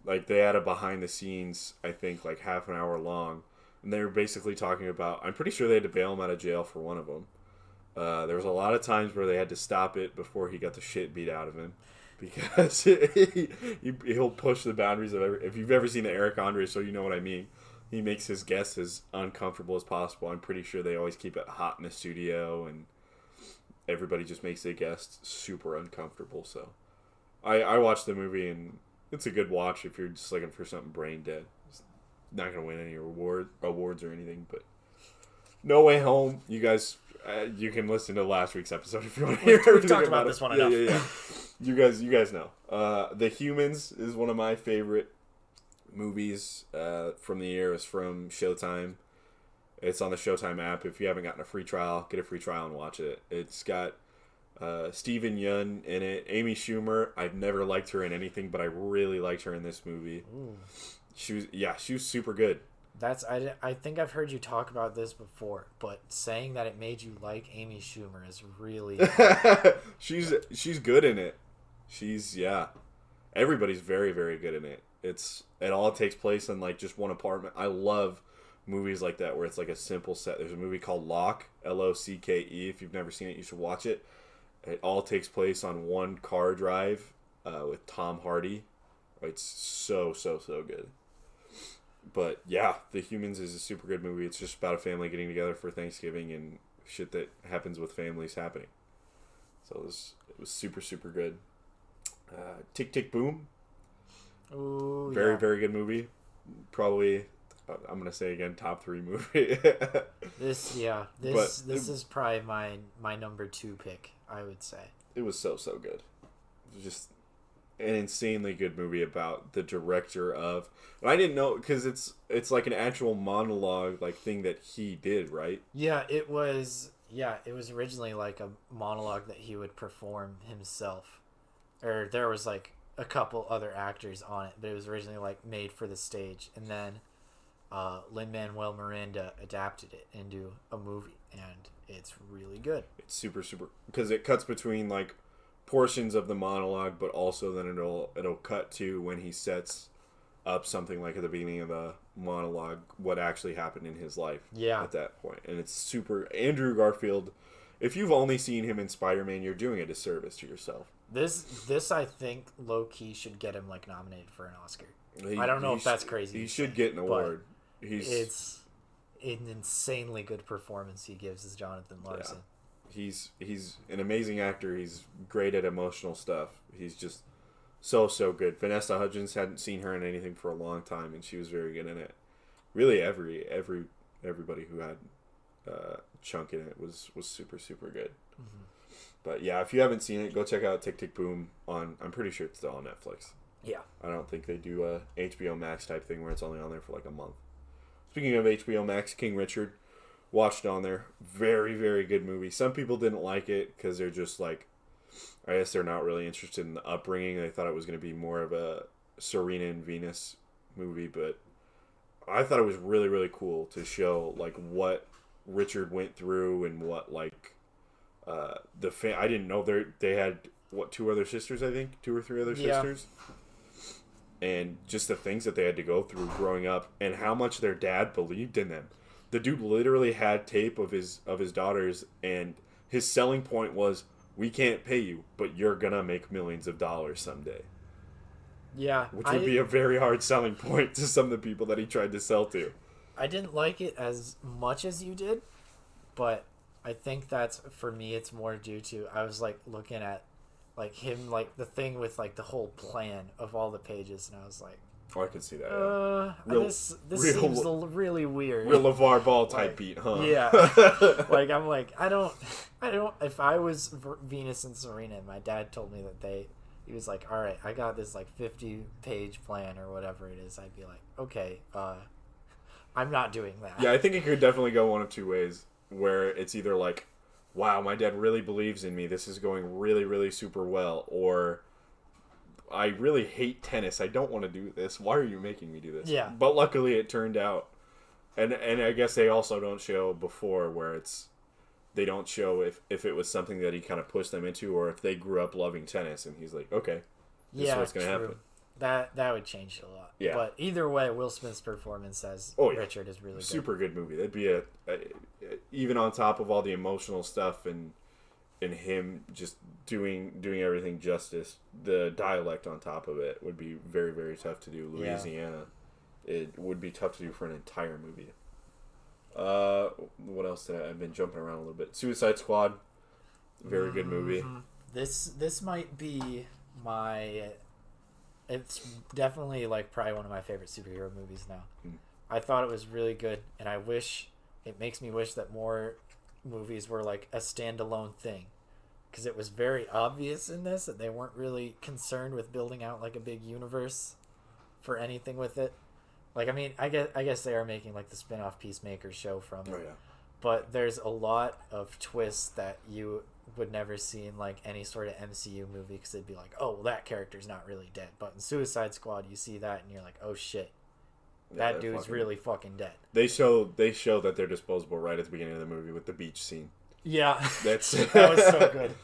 Like, they had a behind the scenes, I think, like half an hour long, and they were basically talking about, I'm pretty sure they had to bail him out of jail for one of them. There was a lot of times where they had to stop it before he got the shit beat out of him, because he'll push the boundaries of if you've ever seen the Eric Andre show, you know what I mean. He makes his guests as uncomfortable as possible. I'm pretty sure they always keep it hot in the studio, and everybody just makes the guests super uncomfortable. So I watched the movie, and it's a good watch if you're just looking for something brain dead. It's not going to win any awards or anything, but No Way Home, you guys, you can listen to last week's episode if you want to hear everything. We've talked about this one enough. Yeah. You guys know. The Humans is one of my favorite movies from the year is from Showtime. It's on the Showtime app. If you haven't gotten a free trial, get a free trial and watch it. It's got Steven Yeun in it. Amy Schumer, I've never liked her in anything, but I really liked her in this movie. Ooh. She was super good. I think I've heard you talk about this before, but saying that it made you like Amy Schumer is really... She's good in it. Everybody's very, very good in it. It all takes place in like just one apartment. I love movies like that where it's like a simple set. There's a movie called Locke, Locke. If you've never seen it, you should watch it. It all takes place on one car drive with Tom Hardy. It's so good. But yeah, The Humans is a super good movie. It's just about a family getting together for Thanksgiving and shit that happens with families happening. So it was super good. Tick Tick Boom. Ooh, very good movie. Probably, I'm gonna say again, top 3 movie. This is probably my number 2 pick, I would say. It was so good. It was just an insanely good movie about the director of. And I didn't know because it's like an actual monologue like thing that he did, right? Yeah, it was originally like a monologue that he would perform himself, or there was like a couple other actors on it, but it was originally like made for the stage, and then Lin-Manuel Miranda adapted it into a movie, and it's really good. It's super because it cuts between like portions of the monologue, but also then it'll cut to when he sets up something like at the beginning of the monologue what actually happened in his life at that point. And it's super. Andrew Garfield, if you've only seen him in Spider-Man, you're doing a disservice to yourself. This I think low-key should get him like nominated for an Oscar. I don't know if that's crazy. He should get an award. It's an insanely good performance he gives as Jonathan Larson. Yeah. He's an amazing actor. He's great at emotional stuff. He's just so good. Vanessa Hudgens, hadn't seen her in anything for a long time, and she was very good in it. Really, everybody who had chunk in it was super good. Mm-hmm. But yeah, if you haven't seen it, go check out Tick Tick Boom on. I'm pretty sure it's still on Netflix. Yeah. I don't think they do a HBO Max type thing where it's only on there for like a month. Speaking of HBO Max, King Richard, watched on there. Very good movie. Some people didn't like it because they're just like, I guess they're not really interested in the upbringing. They thought it was going to be more of a Serena and Venus movie, but I thought it was really cool to show like what Richard went through and what like I didn't know they had 2 other sisters, I think 2 or 3 other sisters, and just the things that they had to go through growing up and how much their dad believed in them. The dude literally had tape of his daughters, and his selling point was, we can't pay you, but you're gonna make millions of dollars someday. Yeah, which would be a very hard selling point to some of the people that he tried to sell to. I didn't like it as much as you did, but I think that's, for me, it's more due to, I was like looking at like him, like the thing with like the whole plan of all the pages, and I was like, oh, I can see that. Yeah. This seems really weird. Real LeVar Ball type like, beat, huh? Yeah. Like I'm like I don't. If I was Venus and Serena, and my dad told me that he was like, all right, I got this like 50-page plan or whatever it is, I'd be like, okay, I'm not doing that. Yeah, I think it could definitely go one of 2 ways, where it's either like, wow, my dad really believes in me, this is going really super well, or I really hate tennis, I don't want to do this, why are you making me do this? Yeah. But luckily it turned out, and I guess they also don't show before where they don't show if it was something that he kind of pushed them into, or if they grew up loving tennis and he's like, okay, this is what's going to happen. That would change it a lot. Yeah. But either way, Will Smith's performance as Richard is really good. Super good movie. That'd be even on top of all the emotional stuff and him just doing everything justice, the dialect on top of it would be very tough to do. Louisiana, it would be tough to do for an entire movie. What else did I've been jumping around a little bit. Suicide Squad, very good movie. This might be my. It's definitely like probably one of my favorite superhero movies now. I thought it was really good, and it makes me wish that more movies were like a standalone thing, because it was very obvious in this that they weren't really concerned with building out like a big universe for anything with it. Like, I mean, I guess they are making like the spin-off Peacemaker show from it. Oh yeah. But there's a lot of twists that you would never see in like any sort of MCU movie, because they'd be like, oh, well, that character's not really dead. But in Suicide Squad, you see that and you're like, oh shit, that dude's really fucking dead. They show that they're disposable right at the beginning of the movie with the beach scene. Yeah, that was so good.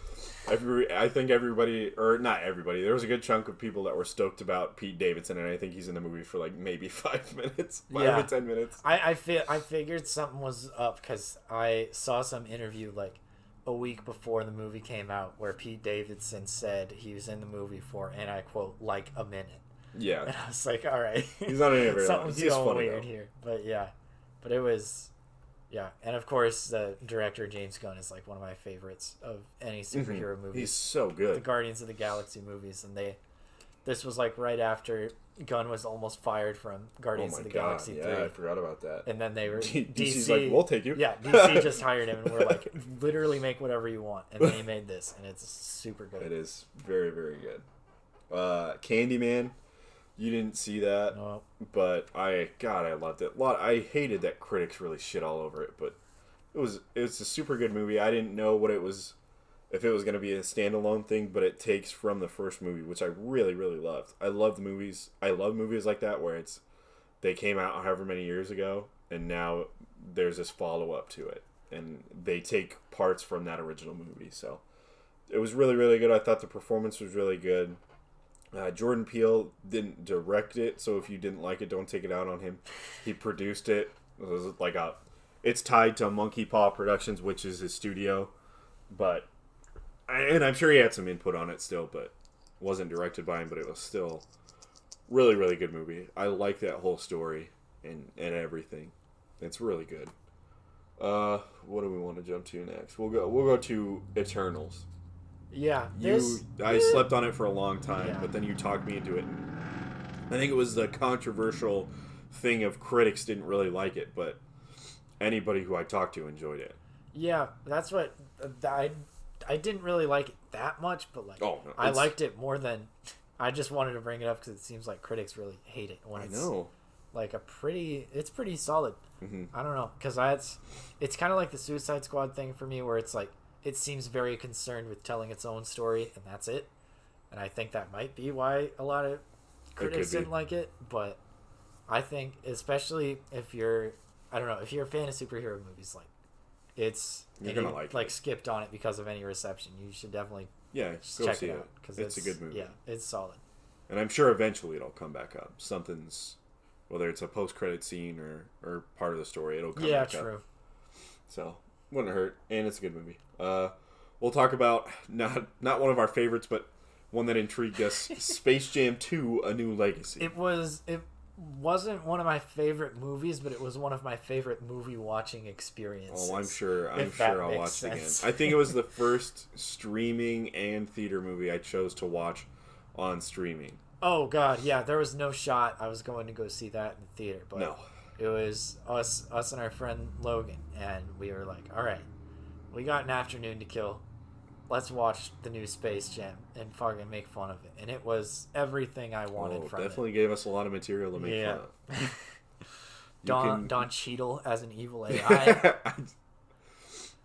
I think everybody, or not everybody, there was a good chunk of people that were stoked about Pete Davidson, and I think he's in the movie for like maybe 5 minutes, 5 or 10 minutes. I figured something was up because I saw some interview like a week before the movie came out where Pete Davidson said he was in the movie for, and I quote, like a minute. Yeah. And I was like, all right. He's not in it very long. Something's going weird here. But yeah. But it was, yeah. And of course, the director, James Gunn, is like one of my favorites of any superhero movie. He's so good. The Guardians of the Galaxy movies. And this was like right after Gunn was almost fired from Guardians of the Galaxy 3. Yeah, I forgot about that. And then they were DC's like, we'll take you. Yeah, DC just hired him and we're like, literally make whatever you want. And then he made this, and it's super good. It is very, very good. Candyman, you didn't see that, no. But I loved it. I hated that critics really shit all over it, but it's a super good movie. I didn't know what it was, if it was going to be a standalone thing, but it takes from the first movie, which I really, really loved. I love the movies. I love movies like that where they came out however many years ago, and now there's this follow-up to it, and they take parts from that original movie. So it was really, really good. I thought the performance was really good. Jordan Peele didn't direct it, so if you didn't like it, don't take it out on him. He produced it. It was like it's tied to Monkey Paw Productions, which is his studio, and I'm sure he had some input on it still, but wasn't directed by him. But it was still really, really good movie. I like that whole story and everything. It's really good. What do we want to jump to next? We'll go to Eternals. Yeah, I slept on it for a long time, but then you talked me into it. I think it was the controversial thing of critics didn't really like it, but anybody who I talked to enjoyed it. Yeah, that's what I didn't really like it that much, but like I liked it more than. I just wanted to bring it up because it seems like critics really hate it when it's like it's pretty solid. Mm-hmm. I don't know, because it's kind of like the Suicide Squad thing for me, where it's like it seems very concerned with telling its own story, and that's it. And I think that might be why a lot of critics didn't like it. But I think, especially if you're a fan of superhero movies, like you're gonna like skipped on it because of any reception, you should definitely check it out because it's a good movie. Yeah, it's solid. And I'm sure eventually it'll come back up. Something's, whether it's a post-credit scene or part of the story, it'll come back up. Yeah, true. So wouldn't hurt, and it's a good movie. We'll talk about not one of our favorites, but one that intrigued us: Space Jam 2: A New Legacy. It wasn't one of my favorite movies, but it was one of my favorite movie watching experiences. Oh, I'm sure I'll watch it again. I think it was the first streaming and theater movie I chose to watch on streaming. Oh god, yeah, there was no shot I was going to go see that in the theater, but no. It was us and our friend Logan, and we were like, all right, we got an afternoon to kill. Let's watch the new Space Jam and fucking make fun of it. And it was everything I wanted from it. Definitely gave us a lot of material to make fun of. Don Cheadle as an evil AI.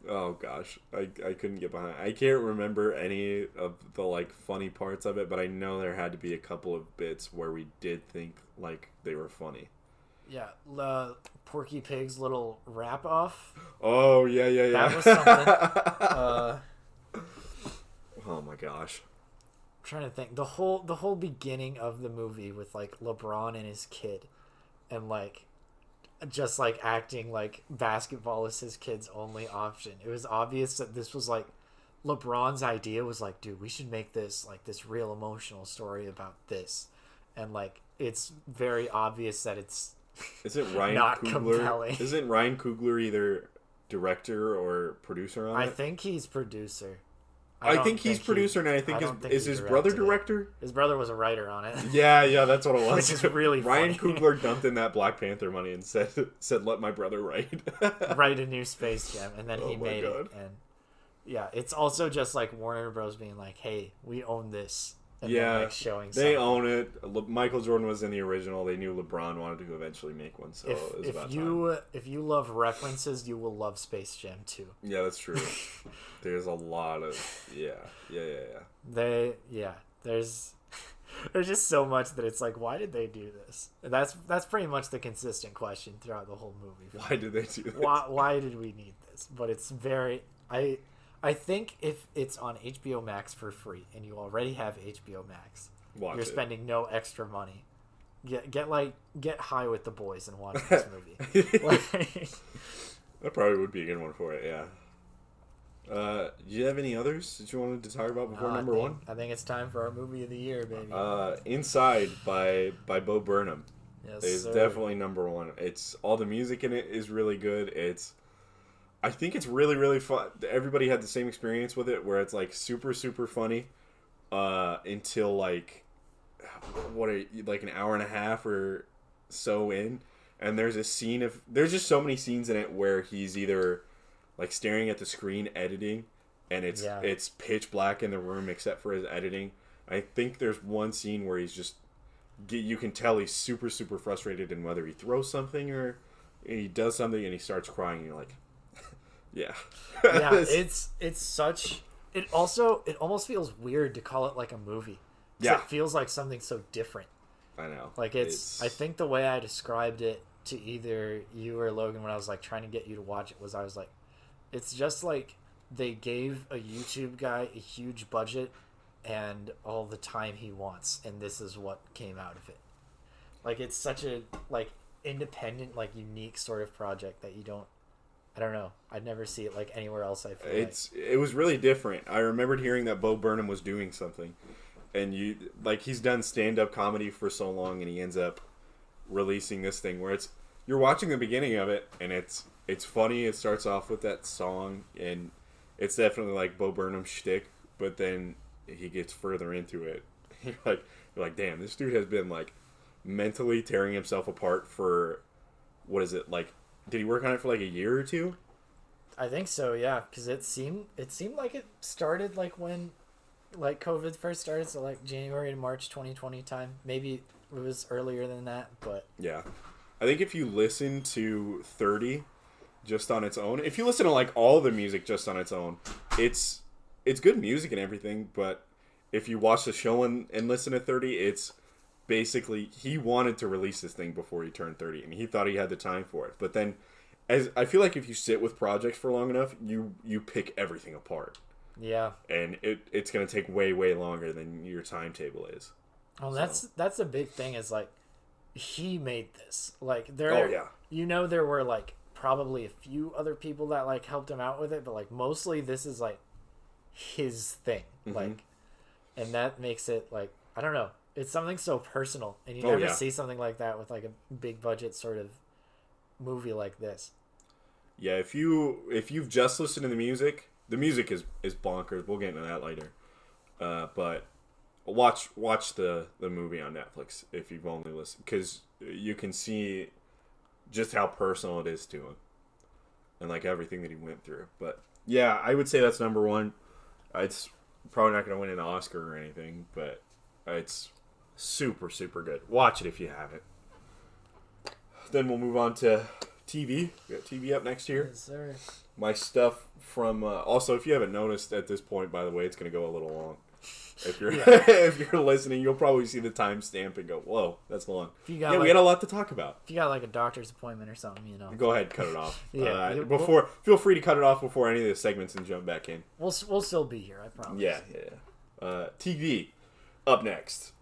Oh gosh, I couldn't get behind. I can't remember any of the like funny parts of it, but I know there had to be a couple of bits where we did think like they were funny. Yeah, Porky Pig's little rap off. Oh yeah. That was something. Oh my gosh. I'm trying to think. The whole beginning of the movie with like LeBron and his kid, and like just like acting like basketball is his kid's only option. It was obvious that this was like LeBron's idea was like, dude, we should make this like this real emotional story about this, and like it's very obvious that it's isn't Ryan not Coogler, compelling. Isn't Ryan Coogler either director or producer on it? I think he's producer. I think he's producer, and I think is his brother director? His brother was a writer on it. Yeah, that's what it was. Which is really Ryan funny. Coogler dumped in that Black Panther money and said let my brother write. Write a new Space Jam, and then he made it. And yeah, it's also just like Warner Bros. Being like, hey, we own this, And yeah, then, like, showing they something. own it. Michael Jordan was in the original. They knew LeBron wanted to eventually make one, so it was about time. If you love references, you will love Space Jam too. Yeah, that's true. There's a lot of yeah. There's just so much that it's like, why did they do this? And that's pretty much the consistent question throughout the whole movie. Why did they do this? Why did we need this? But it's very I think if it's on HBO Max for free and you already have HBO Max, you're spending no extra money. Get high with the boys and watch this movie. That probably would be a good one for it. Yeah. Do you have any others that you wanted to talk about before number one? I think it's time for our movie of the year, baby. Inside by Bo Burnham. Yes, is definitely number one. It's all the music in it is really good. I think it's really, really fun. Everybody had the same experience with it, where it's like super, super funny until like an hour and a half or so in, and there's just so many scenes in it where he's either like staring at the screen editing, and it's pitch black in the room except for his editing. I think there's one scene where you can tell he's super, super frustrated in whether he throws something or he does something, and he starts crying, and you're like, yeah. It's such. It almost feels weird to call it like a movie. Yeah, it feels like something so different. I know. Like it's. I think the way I described it to either you or Logan when I was like trying to get you to watch it was I was like, it's just like they gave a YouTube guy a huge budget and all the time he wants, and this is what came out of it. Like it's such a like independent, like unique sort of project that you don't. I don't know. I'd never see it like anywhere else. I feel it was really different. I remembered hearing that Bo Burnham was doing something, and he's done stand-up comedy for so long, and he ends up releasing this thing where you're watching the beginning of it, and it's funny. It starts off with that song, and it's definitely like Bo Burnham shtick, but then he gets further into it. You're like, damn, this dude has been like mentally tearing himself apart for what is it like? Did he work on it for like a year or two? I think so, yeah. Because it seemed like it started like when, like COVID first started, so like January to March 2020 time. Maybe it was earlier than that, but yeah, I think if you listen to 30 just on its own, if you listen to like all the music just on its own, it's good music and everything. But if you watch the show and listen to 30, it's basically he wanted to release this thing before he turned 30, and he thought he had the time for it. But then, as I feel like if you sit with projects for long enough, you pick everything apart. Yeah. And it's going to take way, way longer than your timetable is. Well, that's a big thing is like he made this. Like there there were like probably a few other people that like helped him out with it, but like mostly this is like his thing. Mm-hmm. Like, and that makes it like, I don't know. It's something so personal, and you never see something like that with like a big budget sort of movie like this. Yeah, if you've just listened to the music is bonkers. We'll get into that later. But watch the movie on Netflix if you've only listened, because you can see just how personal it is to him, and like everything that he went through. But yeah, I would say that's number one. It's probably not going to win an Oscar or anything, but it's super, super good. Watch it if you haven't. Then we'll move on to TV. We got TV up next here. Yes, sir. My stuff from... also, if you haven't noticed at this point, by the way, it's going to go a little long. If you're if you're listening, you'll probably see the timestamp and go, whoa, that's long. We got a lot to talk about. If you got like a doctor's appointment or something, Go ahead, cut it off. Feel free to cut it off before any of the segments and jump back in. We'll still be here, I promise. Yeah. TV. Up next.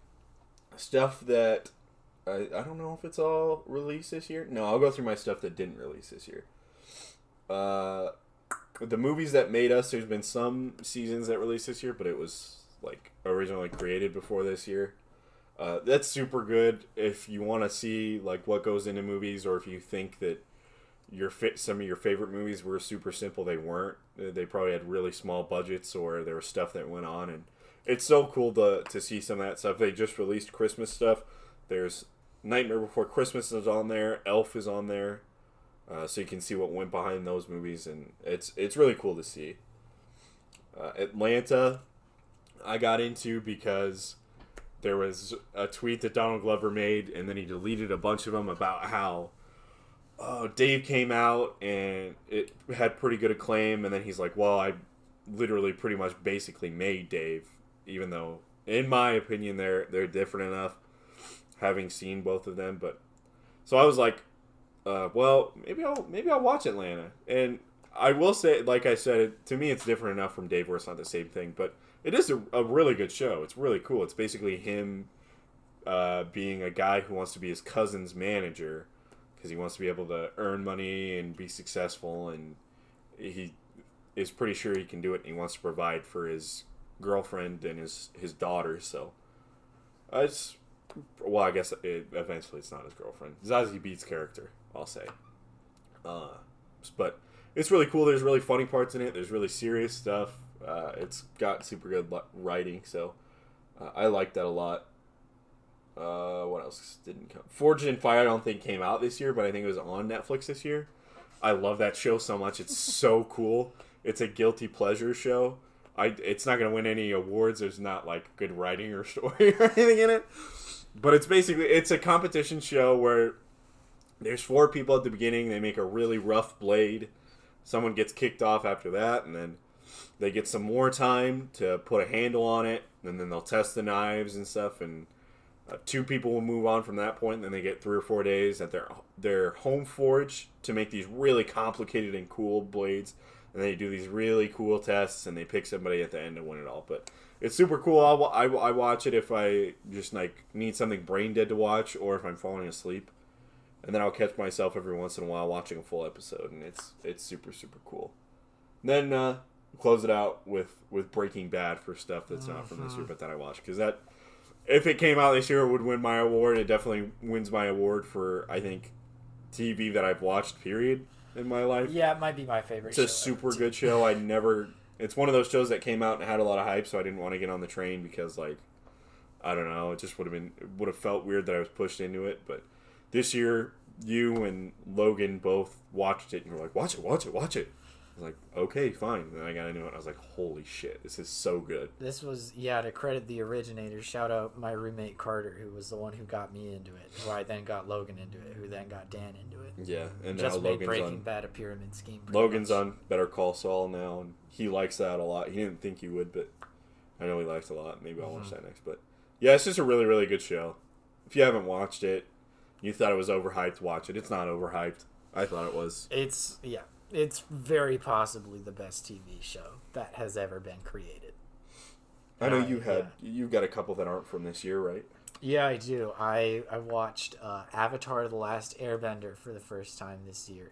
Stuff that I don't know if it's all released this year. No, I'll go through my stuff that didn't release this year. The movies that made us, there's been some seasons that released this year, but it was like originally created before this year. That's super good if you want to see like what goes into movies, or if you think that some of your favorite movies were super simple. They weren't. They probably had really small budgets, or there was stuff that went on, and it's so cool to see some of that stuff. They just released Christmas stuff. There's Nightmare Before Christmas is on there. Elf is on there. So you can see what went behind those movies, and it's really cool to see. Atlanta, I got into because there was a tweet that Donald Glover made, and then he deleted a bunch of them about how Dave came out and it had pretty good acclaim, and then he's like, well, I literally pretty much basically made Dave, even though, in my opinion, they're different enough, having seen both of them. But so I was like, well, maybe I'll watch Atlanta. And I will say, like I said, to me it's different enough from Dave where it's not the same thing, but it is a really good show. It's really cool. It's basically him being a guy who wants to be his cousin's manager because he wants to be able to earn money and be successful, and he is pretty sure he can do it, and he wants to provide for his girlfriend and his daughter. So I guess eventually it's not his girlfriend. Zazie Beetz' character, I'll say. But it's really cool. There's really funny parts in it. There's really serious stuff. It's got super good writing, so I like that a lot. What else didn't come? Forged in Fire I don't think came out this year, but I think it was on Netflix this year. I love that show so much. It's so cool. It's a guilty pleasure show. It's not going to win any awards. There's not like good writing or story or anything in it. But it's a competition show where there's 4 people at the beginning. They make a really rough blade. Someone gets kicked off after that, and then they get some more time to put a handle on it, and then they'll test the knives and stuff, and 2 people will move on from that point, and then they get 3 or 4 days at their home forge to make these really complicated and cool blades, and they do these really cool tests, and they pick somebody at the end to win it all. But it's super cool. I watch it if I just like need something brain dead to watch, or if I'm falling asleep, and then I'll catch myself every once in a while watching a full episode, and it's super, super cool. And then close it out with Breaking Bad for stuff that's not from this year, but that I watched, because that, if it came out this year, it would win my award. It definitely wins my award for, I think, TV that I've watched, period, in my life. Yeah, it might be my favorite It's a super good show. It's one of those shows that came out and had a lot of hype, so I didn't want to get on the train because, like, I don't know, it just would have felt weird that I was pushed into it. But this year, you and Logan both watched it, and you were like, watch it. I was like, okay, fine. And then I got into it, and I was like, holy shit, this is so good. This was, to credit the originators, shout out my roommate Carter, who was the one who got me into it, who I then got Logan into it, who then got Dan into it. Yeah, and just now made Logan's Breaking on Bad a pyramid scheme. Logan's on Better Call Saul now, and he likes that a lot. He didn't think he would, but I know he likes it a lot. Maybe I'll watch that next. But yeah, it's just a really, really good show. If you haven't watched it, you thought it was overhyped, watch it. It's not overhyped. I thought it was. It's very possibly the best TV show that has ever been created. I know you've got a couple that aren't from this year, right? Yeah, I do. I watched Avatar: The Last Airbender for the first time this year,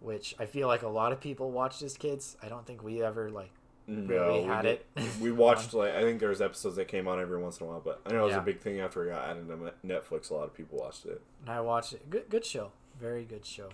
which I feel like a lot of people watched as kids. I don't think we ever really had it. We watched I think there's episodes that came on every once in a while, but I know it was a big thing after it got added to Netflix. A lot of people watched it. And I watched it. Good show. Very good show.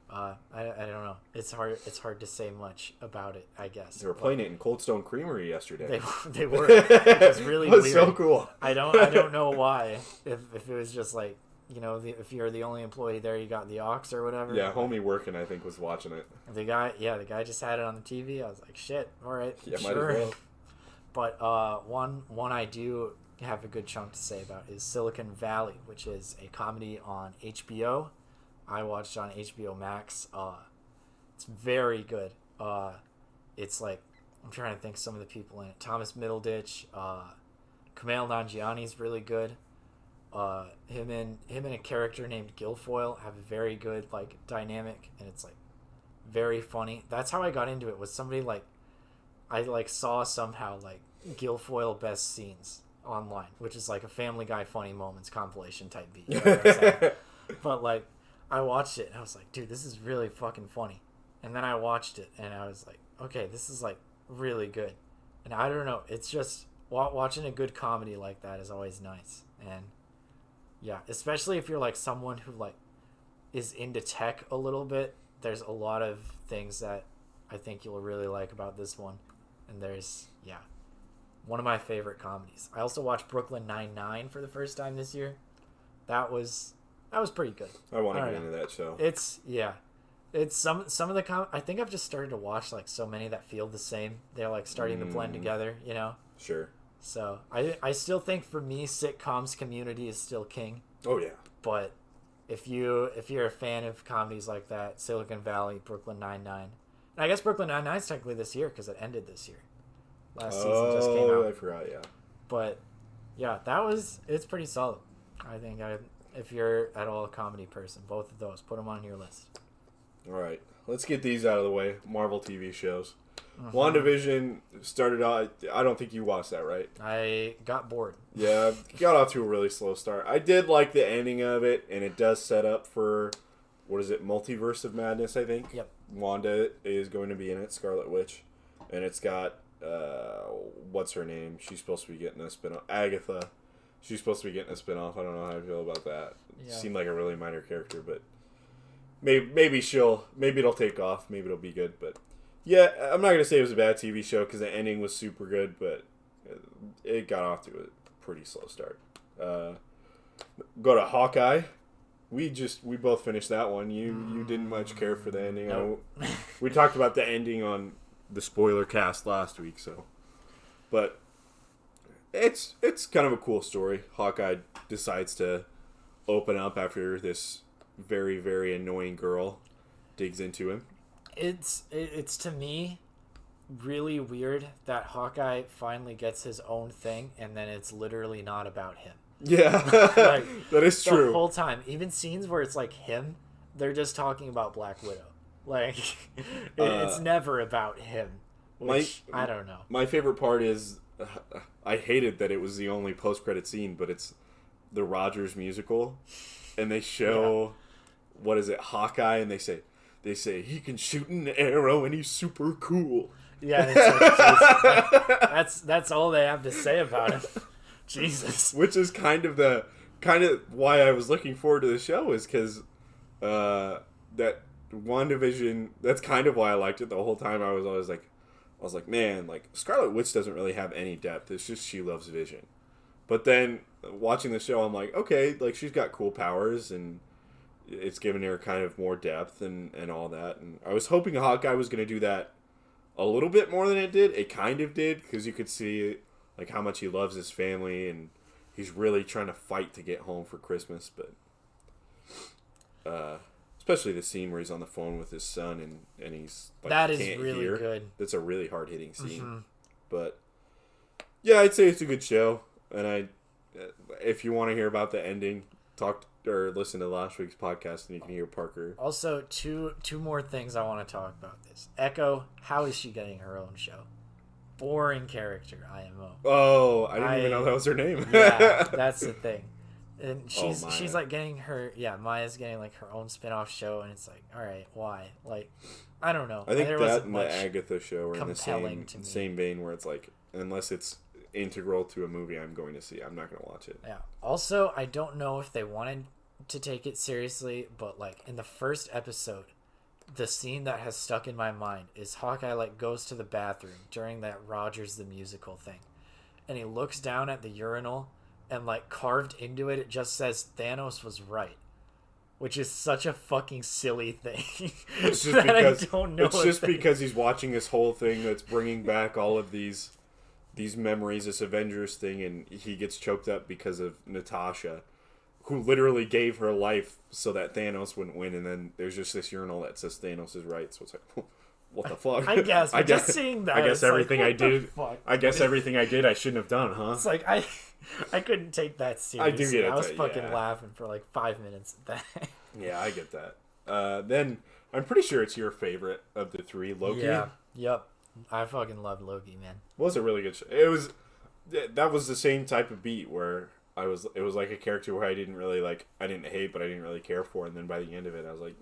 I don't know. It's hard to say much about it, I guess. They were playing it in Cold Stone Creamery yesterday. They were. It was really weird. So cool. I don't know why. If it was just like, if you're the only employee there, you got the aux or whatever. Yeah, homie working, I think, was watching it. The guy just had it on the TV. I was like, shit, all right, yeah, sure. Might as well. But one I do have a good chunk to say about is Silicon Valley, which is a comedy on HBO. I watched it on HBO Max. It's very good. It's like, I'm trying to think some of the people in it. Thomas Middleditch, Kumail Nanjiani's really good. Him and a character named Guilfoyle have a very good dynamic, and it's very funny. That's how I got into it. Was somebody I saw somehow Guilfoyle best scenes online, which is a Family Guy funny moments compilation type beat. You know what I'm saying? But I watched it and I was like, dude, this is really fucking funny. And then I watched it and I was like, okay, this is really good. And I don't know, it's just watching a good comedy like that is always nice. And yeah, especially if you're someone who is into tech a little bit, there's a lot of things that I think you'll really like about this one. And there's one of my favorite comedies. I also watched Brooklyn Nine-Nine for the first time this year. That was pretty good. I want to get into that show. It's some of the I think I've just started to watch so many that feel the same. They're starting to blend together, Sure. So I still think for me, sitcoms Community is still king. Oh yeah. But if you're a fan of comedies like that, Silicon Valley, Brooklyn Nine-Nine, and I guess Brooklyn Nine-Nine is technically this year because it ended this year. Last season just came out. I forgot. Yeah. But yeah, it's pretty solid. I think if you're at all a comedy person, both of those, put them on your list. All right, let's get these out of the way. Marvel TV shows. WandaVision started out. I don't think you watched that, right? I got bored. Yeah, got off to a really slow start. I did like the ending of it, and it does set up for, what is it, Multiverse of Madness, I think? Yep. Wanda is going to be in it, Scarlet Witch. And it's got, what's her name? She's supposed to be getting a spinoff. Agatha. She's supposed to be getting a spinoff. I don't know how I feel about that. Yeah. Seemed like a really minor character, but maybe it'll take off. Maybe it'll be good, but... Yeah, I'm not going to say it was a bad TV show because the ending was super good, but it got off to a pretty slow start. Go to Hawkeye. We both finished that one. You didn't much care for the ending. Nope. We talked about the ending on the spoiler cast last week, so. But it's kind of a cool story. Hawkeye decides to open up after this very, very annoying girl digs into him. It's to me really weird that Hawkeye finally gets his own thing and then it's literally not about him. Yeah, like, that is true. The whole time, even scenes where it's like him, they're just talking about Black Widow. Like, it's never about him. Which, I don't know. My favorite part is, I hated that it was the only post-credit scene, but it's the Rogers musical, and they show, what is it, Hawkeye, and they say he can shoot an arrow and he's super cool. Yeah, it's like, that's all they have to say about him. Jesus. Which is kind of why I was looking forward to the show, is because that WandaVision. That's kind of why I liked it the whole time. I was like, man, like Scarlet Witch doesn't really have any depth. It's just she loves Vision. But then watching the show, I'm like, okay, like she's got cool powers and it's given her kind of more depth and all that. And I was hoping Hawkeye was going to do that a little bit more than it did. It kind of did, because you could see like how much he loves his family and he's really trying to fight to get home for Christmas. But especially the scene where he's on the phone with his son and he's like, that is can't really hear. good. That's a really hard hitting scene. Mm-hmm. But yeah, I'd say it's a good show. And if you want to hear about the ending, listen to last week's podcast and you can hear Parker. Also, two more things I want to talk about this. Echo, how is she getting her own show? Boring character, IMO. Oh, I didn't even know that was her name. Yeah, that's the thing. And she's Maya. like getting Maya's getting like her own spin-off show, and it's like, all right, why? Like, I don't know. I think there that wasn't and the much Agatha show are in the compelling same vein where it's like, unless it's integral to a movie I'm going to see, I'm not going to watch it. Yeah. Also, I don't know if they wanted to take it seriously, but like in the first episode, the scene that has stuck in my mind is Hawkeye like goes to the bathroom during that Rogers the Musical thing, and he looks down at the urinal, and like carved into it just says Thanos was right, which is such a fucking silly thing. It's just that because I don't know. It's just because he's watching this whole thing that's bringing back all of these memories, this Avengers thing, and he gets choked up because of Natasha, who literally gave her life so that Thanos wouldn't win, and then there's just this urinal that says Thanos is right, so it's like, what the fuck? I guess, but just seeing that, I guess it's everything like, I did, fuck? I guess everything I did I shouldn't have done, huh? It's like I couldn't take that seriously. I do get it. I was fucking yeah. laughing for like 5 minutes at that. Yeah, I get that. Then I'm pretty sure it's your favorite of the three, Loki. Yeah. Yep. I fucking love Loki, man. It was a really good show. That was the same type of beat where it was like a character where I didn't hate, but I didn't really care for, and then by the end of it I was like,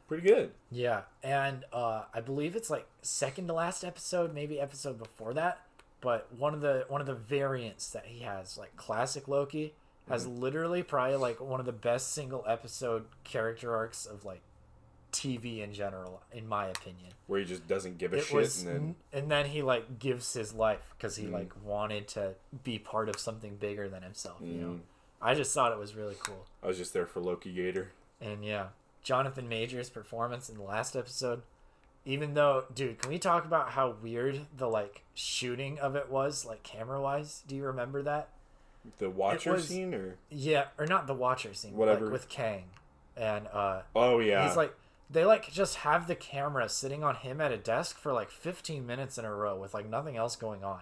pretty good. Yeah, and I believe it's like second to last episode, maybe episode before that, but one of the variants that he has, like classic Loki, has literally probably like one of the best single episode character arcs of like TV in general, in my opinion. Where he just doesn't give a shit, and then he like gives his life because he like wanted to be part of something bigger than himself. You know, I just thought it was really cool. I was just there for Loki Gator. And yeah, Jonathan Majors' performance in the last episode, Even though, dude, can we talk about how weird the like shooting of it was, like camera wise? Do you remember that? The Watcher scene, or yeah, or not the Watcher scene, whatever, like with Kang, and oh yeah, he's like they like just have the camera sitting on him at a desk for like 15 minutes in a row with like nothing else going on.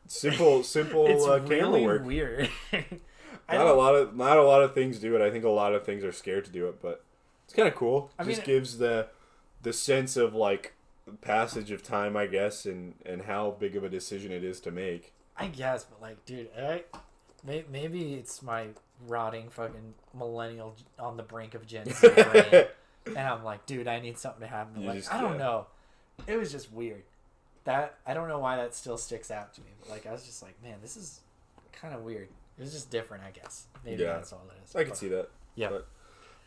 Simple it's camera really work. Weird. Not a lot of things do it. I think a lot of things are scared to do it, but it's kind of cool. It just gives the sense of like passage of time, I guess, and how big of a decision it is to make. I guess, but like, dude, maybe it's my rotting fucking millennial on the brink of Gen Z brain, and I'm like, dude, I need something to happen. Like, I don't know. It was just weird. That I don't know why that still sticks out to me, but like, I was just like, man, this is kind of weird. It was just different, I guess. Maybe that's all it is. I can see that. Yeah. But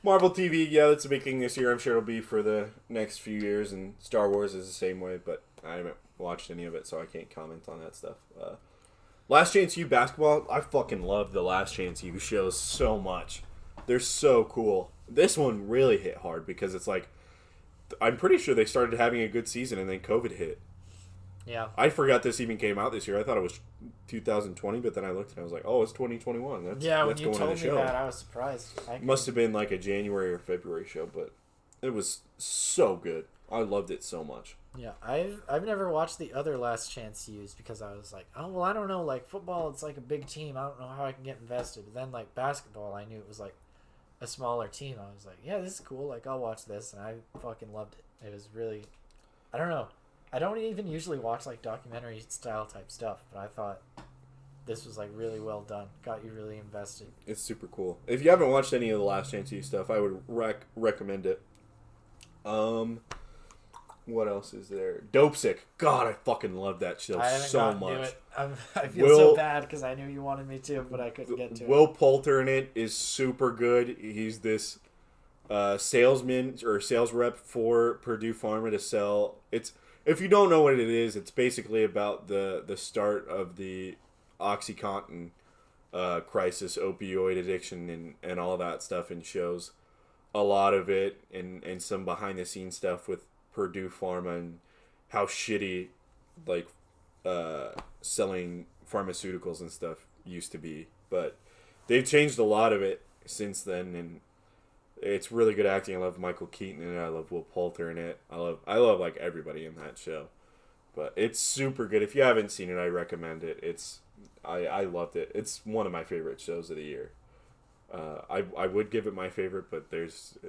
Marvel TV, yeah, that's a big thing this year. I'm sure it'll be for the next few years, and Star Wars is the same way, but I haven't watched any of it, so I can't comment on that stuff. Last Chance U basketball, I fucking love the Last Chance U shows so much. They're so cool. This one really hit hard because it's like, I'm pretty sure they started having a good season and then COVID hit. Yeah. I forgot this even came out this year. I thought it was 2020, but then I looked and I was like, oh, it's 2021. When you told me that, I was surprised. Must have been like a January or February show, but it was so good. I loved it so much. Yeah, I've never watched the other Last Chance U's because I was like, oh, well, I don't know. Like, football, it's like a big team. I don't know how I can get invested. But then, like, basketball, I knew it was like a smaller team. I was like, yeah, this is cool. Like, I'll watch this. And I fucking loved it. It was really, I don't know. I don't even usually watch like documentary style type stuff, but I thought this was like really well done. Got you really invested. It's super cool. If you haven't watched any of the Last Chance U stuff, I would recommend it. What else is there? Dope Sick. God, I fucking love that show so much. I feel so bad because I knew you wanted me to, but I couldn't get to it. Will Poulter in it is super good. He's this salesman or sales rep for Purdue Pharma to sell. If you don't know what it is, it's basically about the start of the OxyContin crisis, opioid addiction, and all that stuff, and shows a lot of it and some behind the scenes stuff with Purdue Pharma and how shitty like selling pharmaceuticals and stuff used to be. But they've changed a lot of it since then, and it's really good acting. I love Michael Keaton in it. I love Will Poulter in it. I love like everybody in that show. But it's super good. If you haven't seen it, I recommend it. I loved it. It's one of my favorite shows of the year. I would give it my favorite, but there's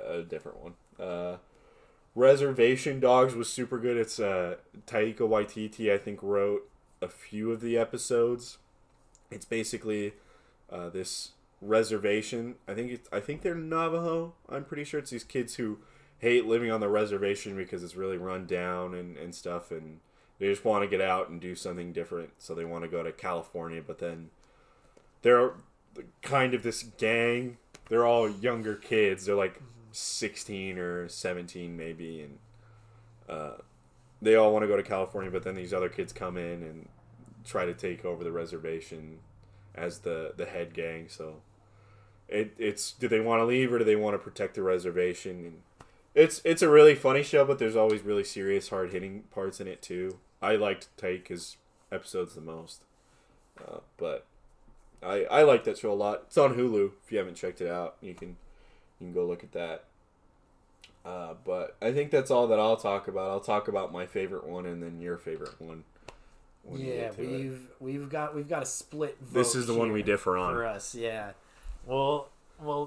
a different one. Reservation Dogs was super good. It's Taika Waititi, I think, wrote a few of the episodes. It's basically this reservation. I think they're Navajo. I'm pretty sure it's these kids who hate living on the reservation because it's really run down and stuff, and they just want to get out and do something different. So they want to go to California, but then they're kind of this gang. They're all younger kids. They're like 16 or 17 maybe, and they all want to go to California, but then these other kids come in and try to take over the reservation as the head gang. So it's do they want to leave or do they want to protect the reservation? And it's a really funny show, but there's always really serious, hard hitting parts in it too. I liked Taika's episodes the most, but I like that show a lot. It's on Hulu. If you haven't checked it out, you can go look at that. But I think that's all that I'll talk about. I'll talk about my favorite one and then your favorite one. Yeah, we've got a split vote. This is the one we differ on. For us, yeah. Well,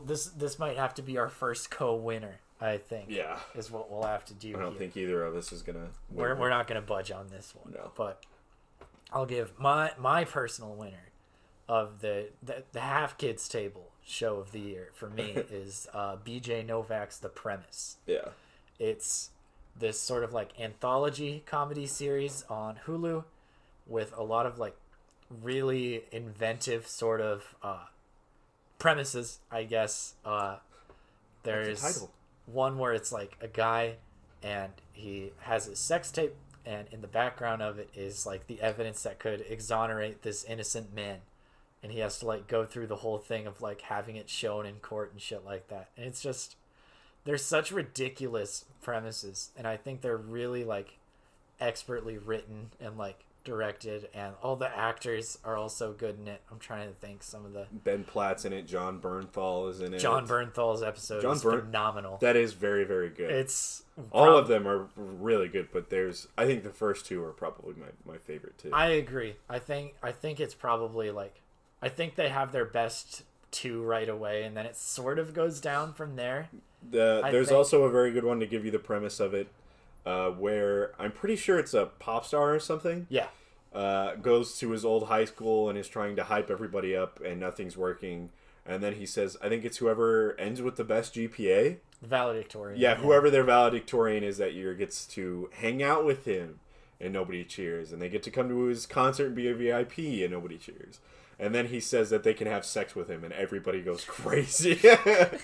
this might have to be our first co-winner, I think. Yeah, is what we'll have to do. I don't think either of us is gonna. We're not gonna budge on this one. No. But I'll give my personal winner of the Half Kids Table show of the year for me is BJ Novak's The Premise. Yeah. It's this sort of like anthology comedy series on Hulu with a lot of like really inventive sort of premises, I guess. There's one where it's like a guy and he has a sex tape, and in the background of it is like the evidence that could exonerate this innocent man. And he has to like go through the whole thing of like having it shown in court and shit like that. And it's just they're such ridiculous premises, and I think they're really like expertly written and like directed, and all the actors are also good in it. I'm trying to think some of the Ben Platt's in it. John Bernthal is in it. John Bernthal's episode is phenomenal. That is very, very good. It's all of them are really good, but I think the first two are probably my favorite too. I agree. I think it's probably like, I think they have their best two right away, and then it sort of goes down from there. There's also a very good one to give you the premise of it, where I'm pretty sure it's a pop star or something. Yeah. Goes to his old high school and is trying to hype everybody up, and nothing's working. And then he says, I think it's whoever ends with the best GPA. The valedictorian. Yeah, whoever their valedictorian is that year gets to hang out with him, and nobody cheers. And they get to come to his concert and be a VIP, and nobody cheers. And then he says that they can have sex with him, and everybody goes crazy. They're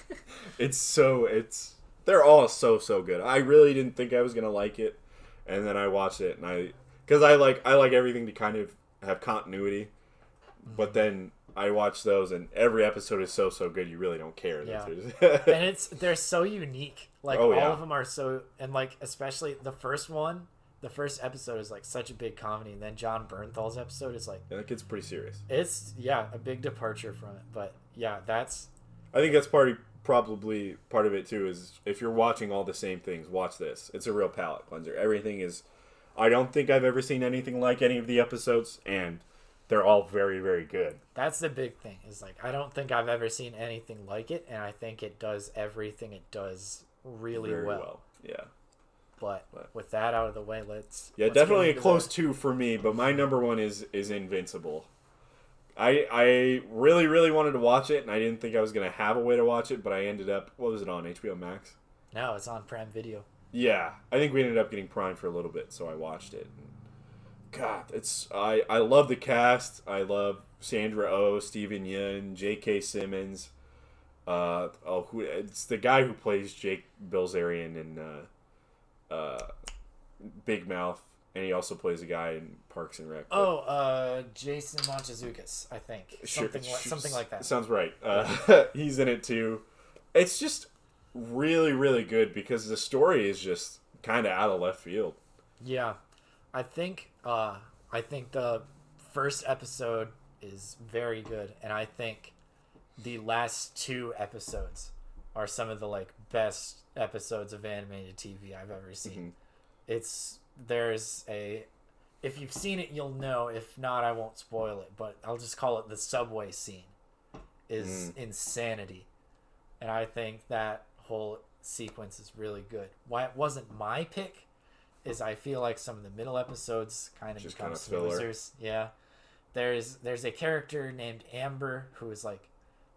all so good. I really didn't think I was gonna like it, and then I watched it, and because I like everything to kind of have continuity, but then I watch those, and every episode is so good. You really don't care. Yeah. And they're so unique. Like all of them are so, and like especially the first one. The first episode is like such a big comedy, and then John Bernthal's episode is like that gets pretty serious. It's a big departure from it, but yeah, I think that's probably part of it too. Is if you're watching all the same things, watch this. It's a real palate cleanser. Everything is. I don't think I've ever seen anything like any of the episodes, and they're all very, very good. That's the big thing. Is like I don't think I've ever seen anything like it, and I think it does everything it does really very well. Yeah. But with that out of the way, let's definitely a close two for me. But my number one is Invincible. I really, really wanted to watch it, and I didn't think I was gonna have a way to watch it, but I ended up. What was it on HBO Max? No, it's on Prime Video. Yeah, I think we ended up getting Prime for a little bit, so I watched it. God, I love the cast. I love Sandra Oh, Steven Yeun, J.K. Simmons. It's the guy who plays Jake Bilzerian in Big Mouth, and he also plays a guy in Parks and Rec. Jason Mantzoukas, I think. Something like that. Sounds right. He's in it too. It's just really, really good because the story is just kind of out of left field. Yeah, I think the first episode is very good, and I think the last two episodes are some of the like best episodes of animated TV I've ever seen. Mm-hmm. If you've seen it, you'll know. If not, I won't spoil it, but I'll just call it the subway scene is insanity. And I think that whole sequence is really good. Why it wasn't my pick is I feel like some of the middle episodes kind of become snoozers. Yeah. There's a character named Amber who is like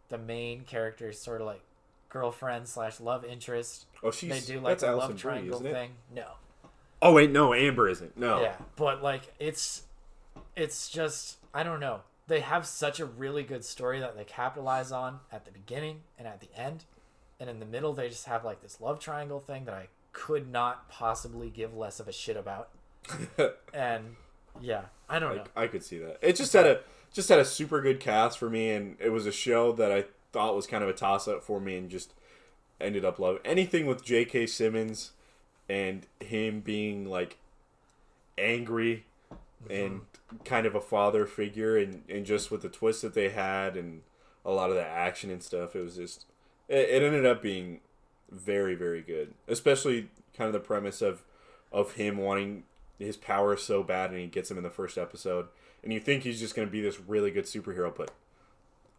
the main character, sort of like girlfriend / love interest. Oh, they do like a love triangle thing. No. Oh wait, no, Amber isn't. No. Yeah, but like it's just, I don't know. They have such a really good story that they capitalize on at the beginning and at the end, and in the middle they just have like this love triangle thing that I could not possibly give less of a shit about. And yeah, I don't know. I could see that. It just had a super good cast for me, and it was a show that I thought was kind of a toss-up for me, and just ended up loving anything with J.K. Simmons and him being like angry and kind of a father figure, and just with the twist that they had and a lot of the action and stuff. It was just it ended up being very, very good, especially kind of the premise of him wanting his power so bad, and he gets him in the first episode, and you think he's just going to be this really good superhero, but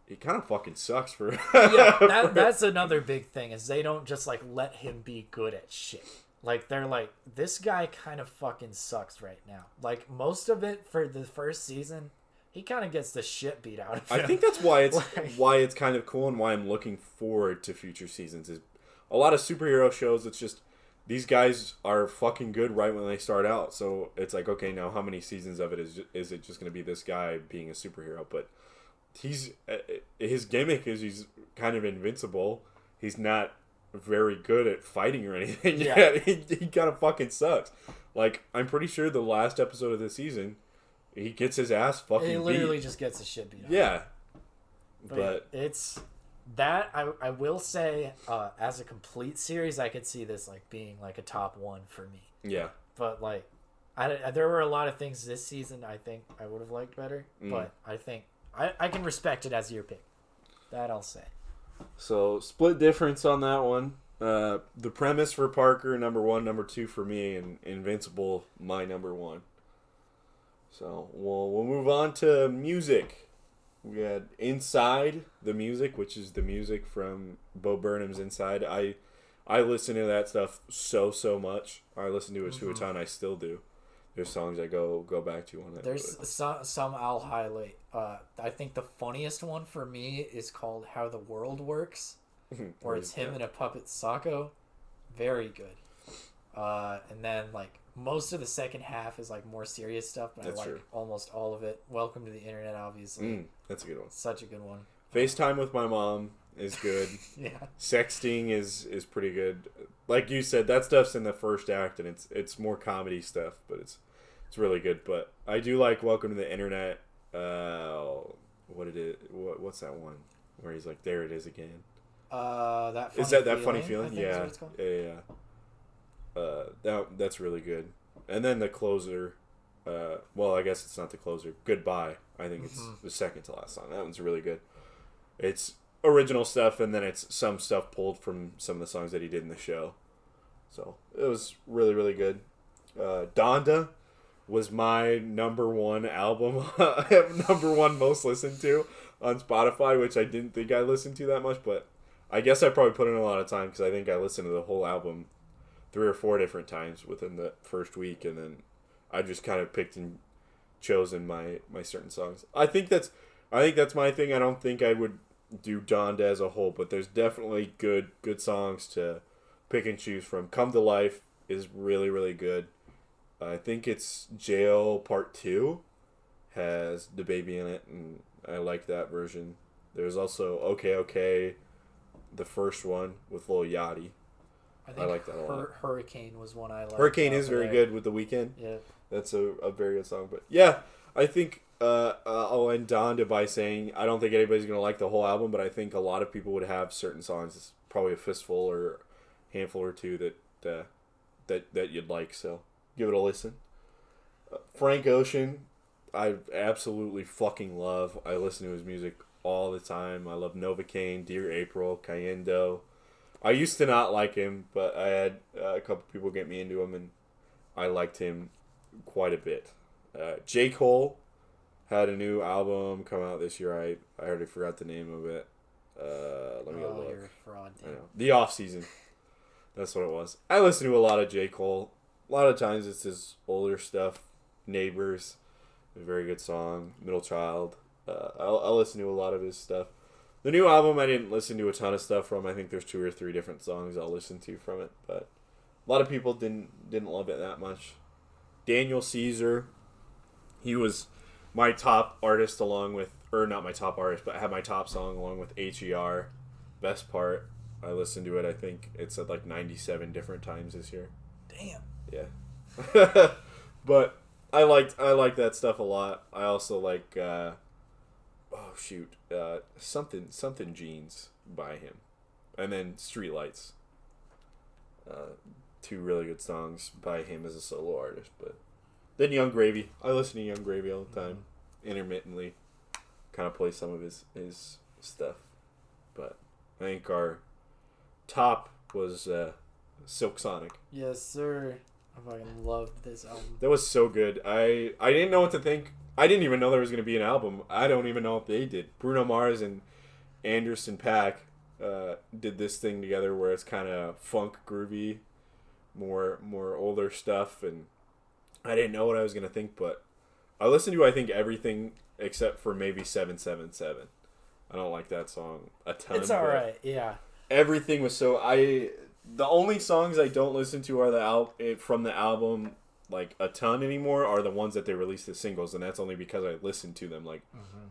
he kind of fucking sucks for that's another big thing, is they don't just like let him be good at shit. Like they're like, this guy kind of fucking sucks right now. Like most of it for the first season, he kind of gets the shit beat out of him. I think that's why it's kind of cool, and why I'm looking forward to future seasons. Is a lot of superhero shows, it's just these guys are fucking good right when they start out. So it's like, okay, now how many seasons of it is it just going to be this guy being a superhero? But his gimmick is he's kind of invincible. He's not very good at fighting or anything yet. He kind of fucking sucks. Like, I'm pretty sure the last episode of the season, he gets his ass fucking beat. He literally just gets the shit beat out. Yeah. But it's That I will say, as a complete series, I could see this like being like a top one for me. Yeah. But like, there were a lot of things this season I think I would have liked better. But I think I can respect it as your pick. That I'll say. So split difference on that one. The premise for Parker, number 1, number 2 for me, and Invincible, my number 1. So we'll move on to music. We had Inside the Music, which is the music from Bo Burnham's Inside. I listen to that stuff so much. I listen to it to a ton. I still do. There's songs I go back to on it. There's some I'll highlight. I think the funniest one for me is called How the World Works, where it's him and a puppet Sako. Very good. And then like most of the second half is like more serious stuff, but I like almost all of it. Welcome to the Internet, obviously. That's a good one. Such a good one. FaceTime with my mom is good. Yeah. Sexting is pretty good. Like you said, that stuff's in the first act, and it's more comedy stuff, but it's really good. But I do like Welcome to the Internet. What's that one where he's like, there it is again? That funny feeling? Yeah. That's really good. And then the closer, well, I guess it's not the closer. Goodbye. I think it's the second to last song. That one's really good. It's original stuff, and then it's some stuff pulled from some of the songs that he did in the show. So it was really, really good. Donda was my number 1 album, number 1 most listened to on Spotify, which I didn't think I listened to that much, but I guess I probably put in a lot of time because I think I listened to the whole album 3 or 4 different times within the first week, and then I just kind of picked and chosen my certain songs. I think that's my thing. I don't think I would do Donda as a whole, but there's definitely good songs to pick and choose from. Come to Life is really, really good. I think it's Jail Part 2 has the baby in it, and I like that version. There's also Okay, the first one with Lil Yachty. I like that a lot. Hurricane was one I liked. Hurricane is very good with The Weeknd. Yeah. That's a very good song. But yeah, I think I'll end Donda by saying I don't think anybody's going to like the whole album, but I think a lot of people would have certain songs. It's probably a fistful or handful or two that you'd like, so give it a listen. Frank Ocean, I absolutely fucking love. I listen to his music all the time. I love Novocaine, Dear April, Cayendo. I used to not like him, but I had a couple people get me into him, and I liked him quite a bit. J. Cole had a new album come out this year. I already forgot the name of it. Let me go look. You're a fraud. I know. The Off Season. That's what it was. I listen to a lot of J. Cole. A lot of times it's his older stuff. Neighbors, a very good song. Middle Child. I'll listen to a lot of his stuff. The new album, I didn't listen to a ton of stuff from. I think there's 2 or 3 different songs I'll listen to from it, but a lot of people didn't love it that much. Daniel Caesar, he was my top artist along with, or not my top artist, but I had my top song along with HER. Best Part. I listened to it, I think it said like 97 different times this year. Damn. Yeah. But I liked that stuff a lot. I also like something Jeans by him, and then Streetlights. 2 really good songs by him as a solo artist. But then Young Gravy, I listen to Young Gravy all the time, intermittently. Kind of play some of his stuff, but I think our top was Silk Sonic. Yes, sir. I fucking loved this album. That was so good. I didn't know what to think. I didn't even know there was going to be an album. I don't even know if they did. Bruno Mars and Anderson .Paak did this thing together where it's kind of funk groovy, more older stuff, and I didn't know what I was going to think, but I listened to, I think, everything except for maybe 777. I don't like that song a ton. It's alright, yeah. Everything was so... The only songs I don't listen to are from the album like a ton anymore are the ones that they released as singles, and that's only because I listened to them like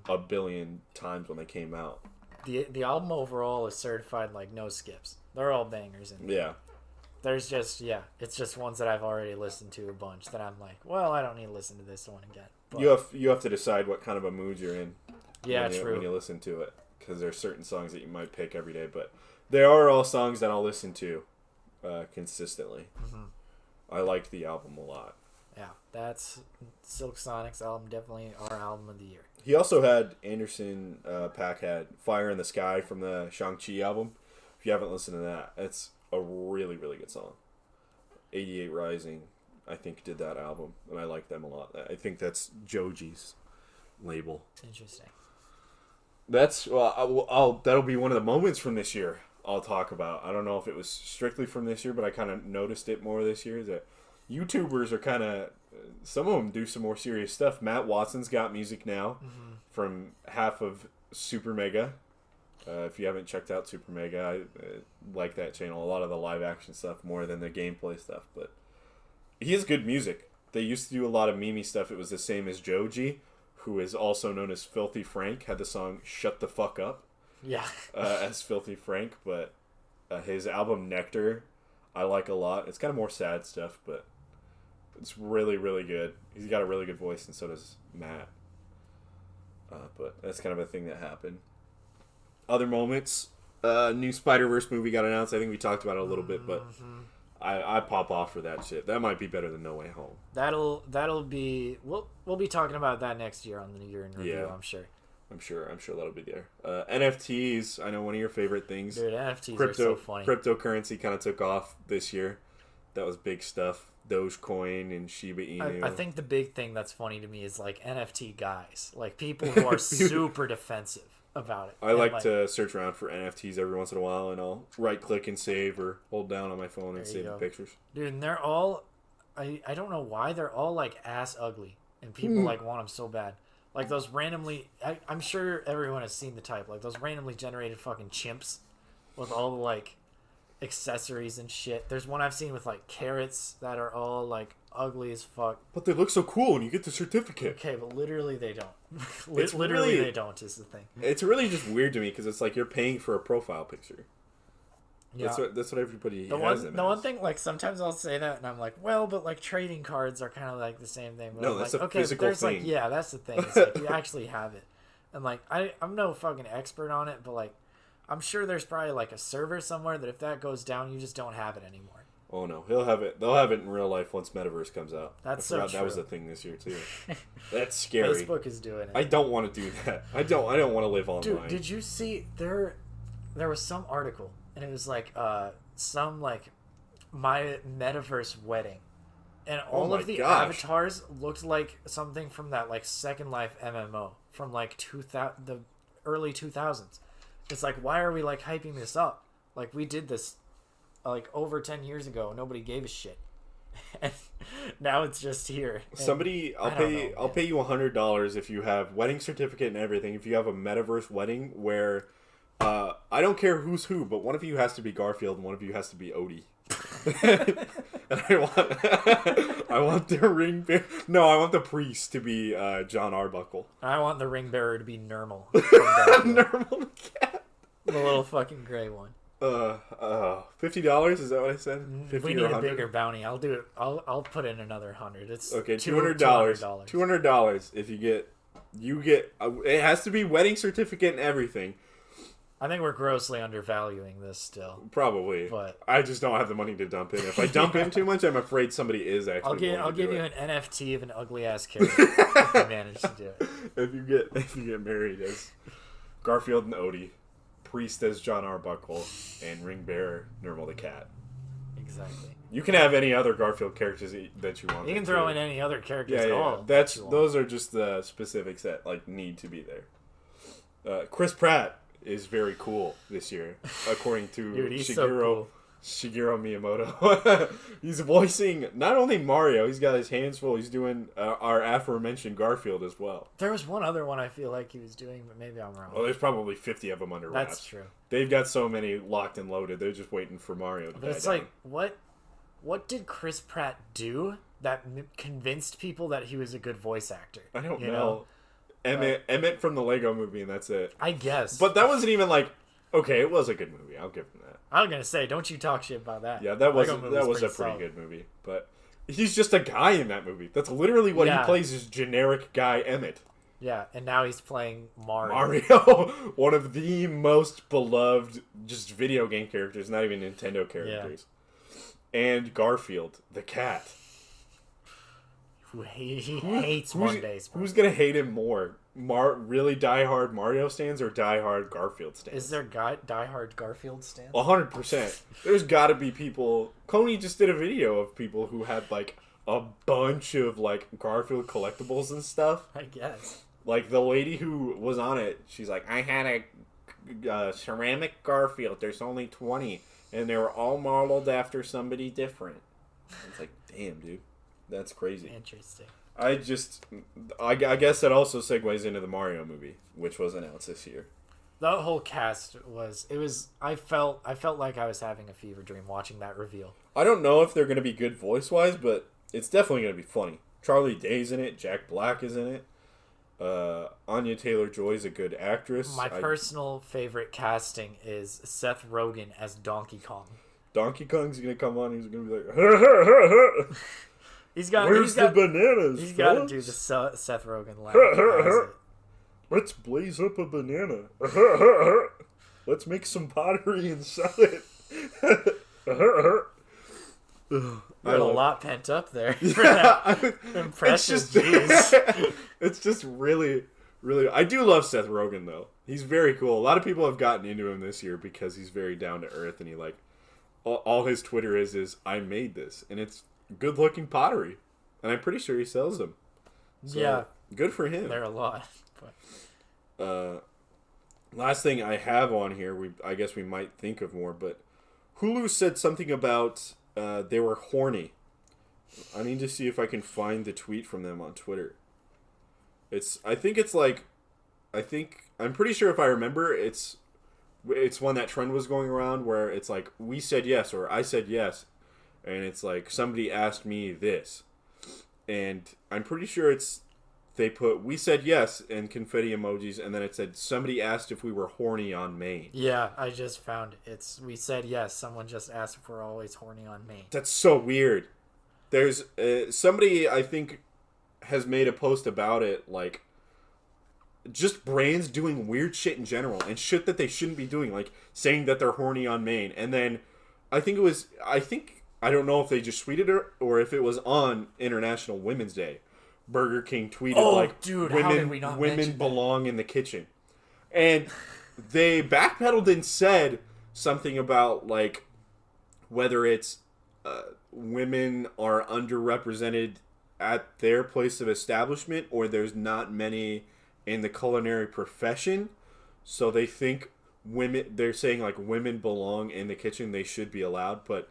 a billion times when they came out. The album overall is certified like no skips. They're all bangers. Yeah. There's just, it's just ones that I've already listened to a bunch that I'm like, well, I don't need to listen to this one again. But You have to decide what kind of a mood you're in. Yeah, when true. When you listen to it. because there's certain songs that you might pick every day, but they are all songs that I'll listen to consistently. Mm-hmm. I like the album a lot. Yeah, that's Silk Sonic's album, definitely our album of the year. He also had Anderson .Paak had Fire in the Sky from the Shang-Chi album. If you haven't listened to that, it's a really, really good song. 88 Rising, I think, did that album, and I like them a lot. I think that's Joji's label. Interesting. That's that'll be one of the moments from this year I'll talk about. I don't know if it was strictly from this year, but I kind of noticed it more this year. That YouTubers are kind of, some of them do some more serious stuff. Matt Watson's got music now from half of Super Mega. If you haven't checked out Super Mega, I like that channel. A lot of the live action stuff more than the gameplay stuff, but he has good music. They used to do a lot of meme stuff. It was the same as Joji, who is also known as Filthy Frank, had the song Shut the Fuck Up. Yeah. As Filthy Frank, but his album Nectar I like a lot. It's kind of more sad stuff, but it's really, really good. He's got a really good voice, and so does Matt. But that's kind of a thing that happened. Other moments, new Spider-Verse movie got announced. I think we talked about it a little bit, but I pop off for that shit. That might be better than No Way Home. That'll be we'll be talking about that next year on the Year in Review. Yeah. I'm sure that'll be there. NFTs, I know one of your favorite things. Dude, NFTs are so funny. Cryptocurrency kind of took off this year. That was big stuff. Dogecoin and Shiba Inu. I think the big thing that's funny to me is like NFT guys, like people who are super defensive about it. I like to search around for NFTs every once in a while, and I'll right click and save, or hold down on my phone and save the pictures. Dude, and they're all, I don't know why, they're all like ass ugly, and people like want them so bad. Like those randomly, I'm sure everyone has seen the type, like those randomly generated fucking chimps with all the like accessories and shit. There's one I've seen with like carrots that are all like ugly as fuck. But they look so cool and you get the certificate. Okay, but literally they don't. Literally they don't is the thing. It's really just weird to me because it's like you're paying for a profile picture. Yeah. That's what everybody the has. The one thing, like sometimes I'll say that and I'm like, well, but like trading cards are kind of like the same thing. But no, I'm that's like, a okay, physical there's thing. Like, yeah, that's the thing. It's like you actually have it. And like I'm no fucking expert on it, but like I'm sure there's probably like a server somewhere that if that goes down, you just don't have it anymore. Oh no, he'll have it. They'll have it in real life once Metaverse comes out. That's so true. That was a thing this year too. That's scary. Facebook is doing it. I don't want to do that. I don't want to live online. Dude, did you see there was some article and it was like some like my Metaverse wedding, and all of the avatars looked like something from that like Second Life MMO from like the early 2000s. It's like, why are we like hyping this up? Like we did this like over 10 years ago. Nobody gave a shit. And now it's just here. Somebody, I'll pay you $100 if you have wedding certificate and everything. If you have a Metaverse wedding where, I don't care who's who, but one of you has to be Garfield and one of you has to be Odie. And I want the ring bearer. No, I want the priest to be John Arbuckle. I want the ring bearer to be Nermal. Nermal the cat. The little fucking gray one. $50? Is that what I said? 50 we need a bigger bounty. I'll do it. I'll put in another 100. It's okay. $200. $200 if you get. It has to be wedding certificate and everything. I think we're grossly undervaluing this still. Probably, but I just don't have the money to dump in. If I dump in too much, I'm afraid somebody is actually. I'll give you an NFT of an ugly ass character if you manage to do it. If you get married as Garfield and Odie, priest as John Arbuckle, and ring bearer Nermal the cat. Exactly. You can have any other Garfield characters that you want. You can throw in any other characters at all. Those are just the specifics that like need to be there. Chris Pratt is very cool this year, according to Shigeru Miyamoto. He's voicing not only Mario, he's got his hands full. He's doing our aforementioned Garfield as well. There was one other one I feel like he was doing, but maybe I'm wrong. Well, there's probably 50 of them under wraps. That's true. They've got so many locked and loaded. They're just waiting for Mario to die. It's like, what did Chris Pratt do that convinced people that he was a good voice actor? I don't know. Emmett from the Lego Movie, and that's it. I guess. But that wasn't even like, okay, it was a good movie. I'll give him that. I was gonna say, don't you talk shit about that. Yeah, that was a pretty good movie. But he's just a guy in that movie. That's literally what he plays, is generic guy Emmett. Yeah, and now he's playing Mario. Mario, one of the most beloved just video game characters, not even Nintendo characters. Yeah. And Garfield, the cat. He hates Mondays, bro. Who's gonna hate him more? Really diehard Mario stands or diehard Garfield stands? Is there diehard Garfield stands? 100%. There's gotta be people. Coney just did a video of people who had like a bunch of like Garfield collectibles and stuff. I guess. Like the lady who was on it, she's like, I had a ceramic Garfield. There's only 20, and they were all modeled after somebody different. It's like, damn, dude. That's crazy. Interesting. I guess that also segues into the Mario movie, which was announced this year. The whole cast I felt like I was having a fever dream watching that reveal. I don't know if they're going to be good voice-wise, but it's definitely going to be funny. Charlie Day's in it. Jack Black is in it. Anya Taylor-Joy's a good actress. My personal favorite casting is Seth Rogen as Donkey Kong. Donkey Kong's going to come on. He's going to be like... Where's the bananas? He's got to do the Seth Rogen laugh. Let's blaze up a banana. Let's make some pottery and sell it. Got a lot pent up there for that impression. It's just really, really... I do love Seth Rogen, though. He's very cool. A lot of people have gotten into him this year because he's very down to earth, and he like... All his Twitter is I made this, and it's good-looking pottery, and I'm pretty sure he sells them. So, yeah, good for him. They're a lot. But... last thing I have on here, I guess we might think of more, but Hulu said something about they were horny. I need to see if I can find the tweet from them on Twitter. I'm pretty sure if I remember, it's one that trend was going around where it's like we said yes or I said yes. And it's like, somebody asked me this. And I'm pretty sure they put, we said yes, and confetti emojis, and then it said, somebody asked if we were horny on Maine. Yeah, I just found it. We said yes, someone just asked if we're always horny on Maine. That's so weird. There's, somebody, I think, has made a post about it, like, just brands doing weird shit in general, and shit that they shouldn't be doing, like, saying that they're horny on Maine. And then, I don't know if they just tweeted it or if it was on International Women's Day. Burger King tweeted dude, women, how did we not women belong in the kitchen. And they backpedaled and said something about like whether it's women are underrepresented at their place of establishment or there's not many in the culinary profession. So they think they're saying like women belong in the kitchen, they should be allowed, but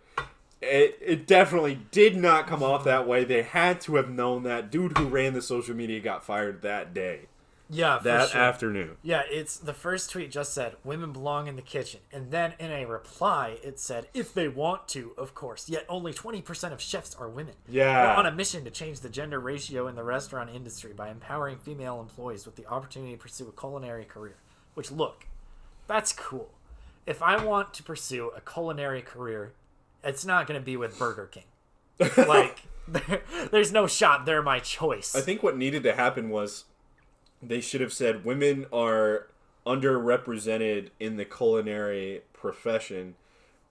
it definitely did not come off that way. They had to have known that. Dude who ran the social media got fired that day. Yeah, that afternoon. Yeah, the first tweet just said, women belong in the kitchen. And then in a reply, it said, if they want to, of course. Yet only 20% of chefs are women. Yeah. We're on a mission to change the gender ratio in the restaurant industry by empowering female employees with the opportunity to pursue a culinary career. Which, look, that's cool. If I want to pursue a culinary career, it's not going to be with Burger King. Like, there's no shot they're my choice. I think what needed to happen was they should have said women are underrepresented in the culinary profession,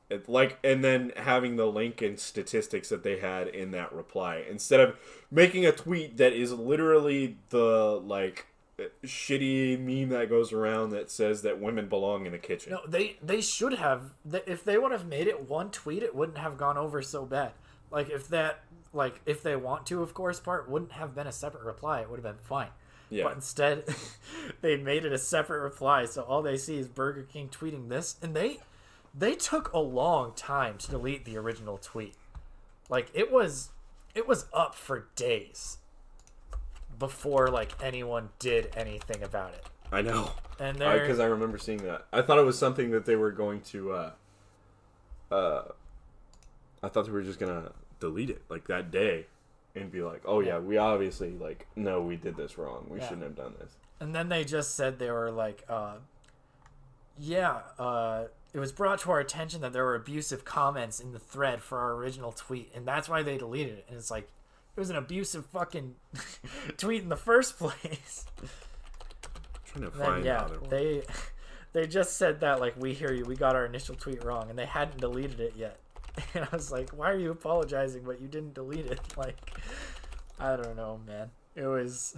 and then having the link and statistics that they had in that reply, instead of making a tweet that is literally the like shitty meme that goes around that says that women belong in the kitchen. No, they should have. If they would have made it one tweet, it wouldn't have gone over so bad. Like if they want to, of course, part wouldn't have been a separate reply. It would have been fine. Yeah. But instead, they made it a separate reply, so all they see is Burger King tweeting this, and they took a long time to delete the original tweet. Like it was up for days before like anyone did anything about it. I know, and because I remember seeing that. I thought it was something that they were going to. I thought they were just gonna delete it like that day, and be like, "Oh yeah, we obviously like no, we did this wrong. We shouldn't have done this." And then they just said they were like, it was brought to our attention that there were abusive comments in the thread for our original tweet, and that's why they deleted it. And it's like, it was an abusive fucking tweet in the first place. trying to find the other one. They just said that, like, we hear you, we got our initial tweet wrong, and they hadn't deleted it yet. And I was like, why are you apologizing, but you didn't delete it? Like, I don't know, man. It was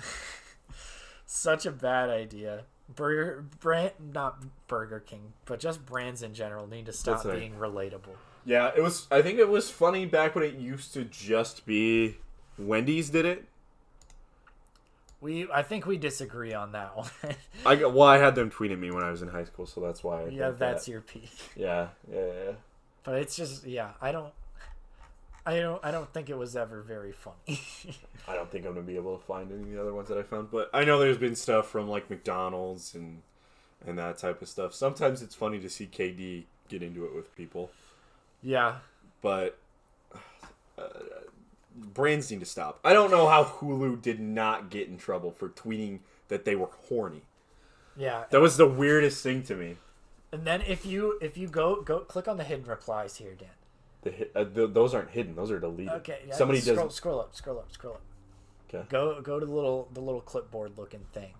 such a bad idea. Not Burger King, but just brands in general need to stop being relatable. Yeah, it was. I think it was funny back when it used to just be Wendy's did it. I think we disagree on that one. I had them tweet at me when I was in high school, so that's why. That's your peak. Yeah. But it's just, I don't think it was ever very funny. I don't think I'm gonna be able to find any of the other ones that I found, but I know there's been stuff from like McDonald's and that type of stuff. Sometimes it's funny to see KD get into it with people. Yeah, but brands need to stop. I don't know how Hulu did not get in trouble for tweeting that they were horny. Yeah, that was the weirdest thing to me. And then if you go click on the hidden replies here, Dan. Those aren't hidden; those are deleted. Okay, yeah, somebody does. Scroll up. Okay. Go to the little clipboard looking thing.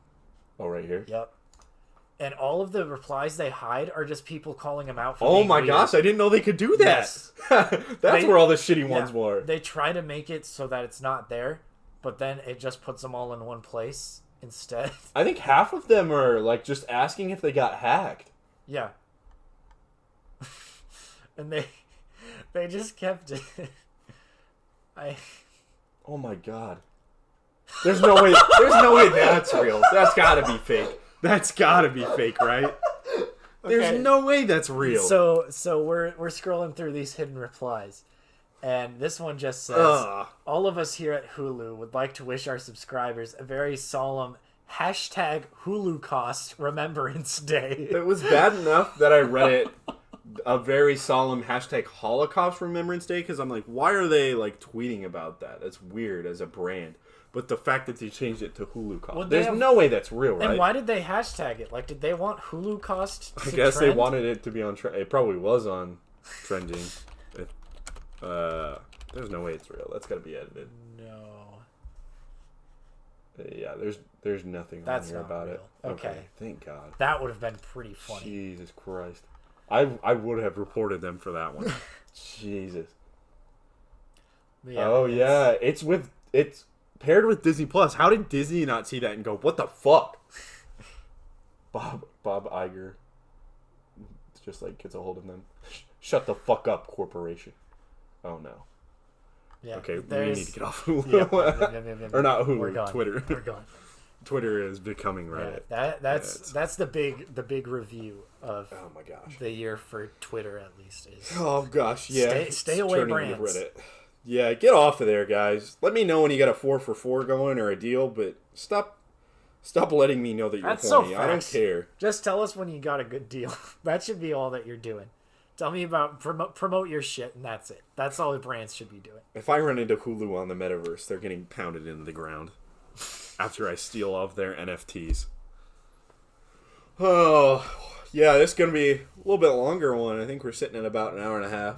Oh, right here. Yep. And all of the replies they hide are just people calling them out for Oh being my weird. gosh, I didn't know they could do that. Yes. That's where all the shitty ones were. They try to make it so that it's not there, but then it just puts them all in one place instead. I think half of them are like just asking if they got hacked. Yeah. And they just kept it. Oh my god. There's no way that's real. That's gotta be fake. That's gotta be fake, right? There's no way that's real. So we're scrolling through these hidden replies, and this one just says, all of us here at Hulu would like to wish our subscribers a very solemn #HuluCost Remembrance Day. It was bad enough that I read it a very solemn #Holocaust Remembrance Day, because I'm like, why are they like tweeting about that? That's weird as a brand. But the fact that they changed it to Hulu Cost, there's no way that's real, right? And why did they hashtag it? Like, did they want Hulu Cost to I guess trend? they wanted it to be on trend. It probably was on trending. There's no way it's real. That's got to be edited. No. Yeah, there's nothing on here about real. it. Okay. Thank God. That would have been pretty funny. Jesus Christ. I would have reported them for that one. Jesus. Yeah, yeah. It's paired with Disney Plus. How did Disney not see that and go, what the fuck? Bob Iger just like gets a hold of them. Shut the fuck up, corporation. Oh no. Yeah, okay, we need to get off Hulu. Yeah. Or not Hulu, We're gone. Twitter. We're gone. Twitter is becoming Reddit. Yeah, that's the big review of oh my gosh. the year for Twitter, at least. Is oh gosh, yeah. Stay away, brands. Reddit. Yeah, get off of there, guys. Let me know when you got a 4 for 4 going or a deal, but stop letting me know that you're horny. I don't care. Just tell us when you got a good deal. That should be all that you're doing. Tell me about promote your shit, and that's it. That's all the brands should be doing. If I run into Hulu on the metaverse, they're getting pounded into the ground after I steal all of their NFTs. Oh, yeah, this is going to be a little bit longer one. I think we're sitting at about an hour and a half.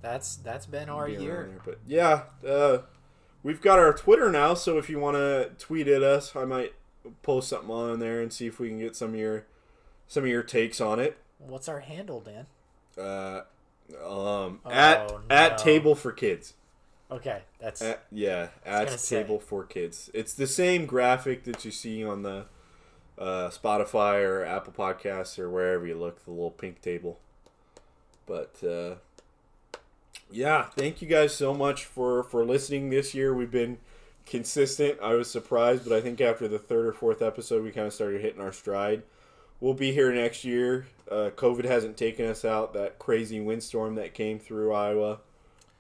That's been our year. There. But yeah, we've got our Twitter now, so if you want to tweet at us, I might post something on there and see if we can get some of your takes on it. What's our handle, Dan? At Table for Kids. Okay, that's at Table for Kids. It's the same graphic that you see on the Spotify or Apple Podcasts or wherever you look, the little pink table. But yeah, thank you guys so much for listening this year. We've been consistent. I was surprised, but I think after the 3rd or 4th episode, we kind of started hitting our stride. We'll be here next year. COVID hasn't taken us out. That crazy windstorm that came through Iowa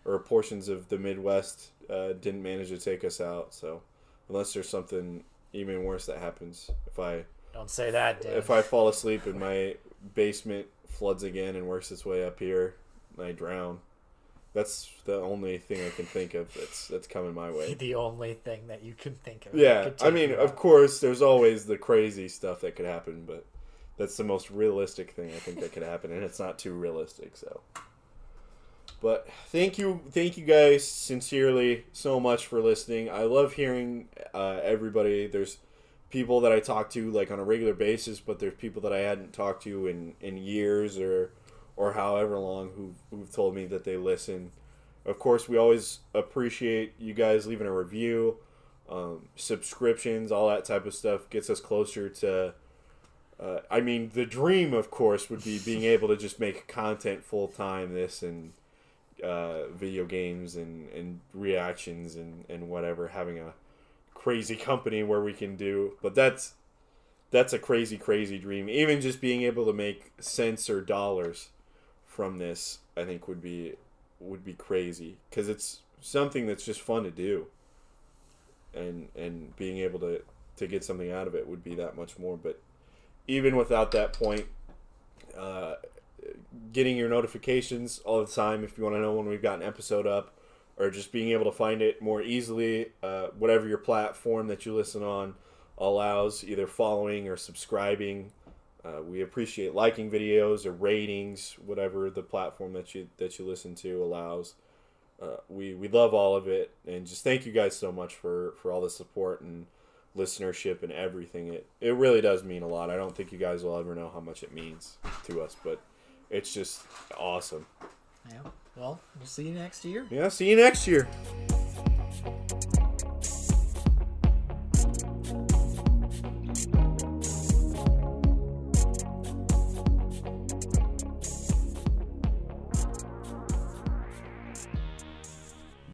or portions of the Midwest didn't manage to take us out. So unless there's something even worse that happens, don't say that, Dan. If I fall asleep and my basement floods again and works its way up here, and I drown. That's the only thing I can think of that's coming my way. The only thing that you can think of. Yeah, I mean, of course, there's always the crazy stuff that could happen, but that's the most realistic thing I think that could happen, and it's not too realistic, so. But thank you guys sincerely so much for listening. I love hearing everybody. There's people that I talk to like on a regular basis, but there's people that I hadn't talked to in years or however long who've told me that they listen. Of course, we always appreciate you guys leaving a review, subscriptions, all that type of stuff gets us closer to. I mean, the dream, of course, would be being able to just make content full time. This and video games and reactions and whatever, having a crazy company where we can do, but that's a crazy dream. Even just being able to make cents or dollars from this, I think would be crazy, because it's something that's just fun to do, and being able to get something out of it would be that much more. But even without that point, getting your notifications all the time if you want to know when we've got an episode up, or just being able to find it more easily, whatever your platform that you listen on allows, either following or subscribing. We appreciate liking videos or ratings, whatever the platform that you listen to allows. We love all of it, and just thank you guys so much for all the support and listenership and everything. It really does mean a lot. I don't think you guys will ever know how much it means to us, but it's just awesome. Yeah. Well, we'll see you next year. Yeah, see you next year.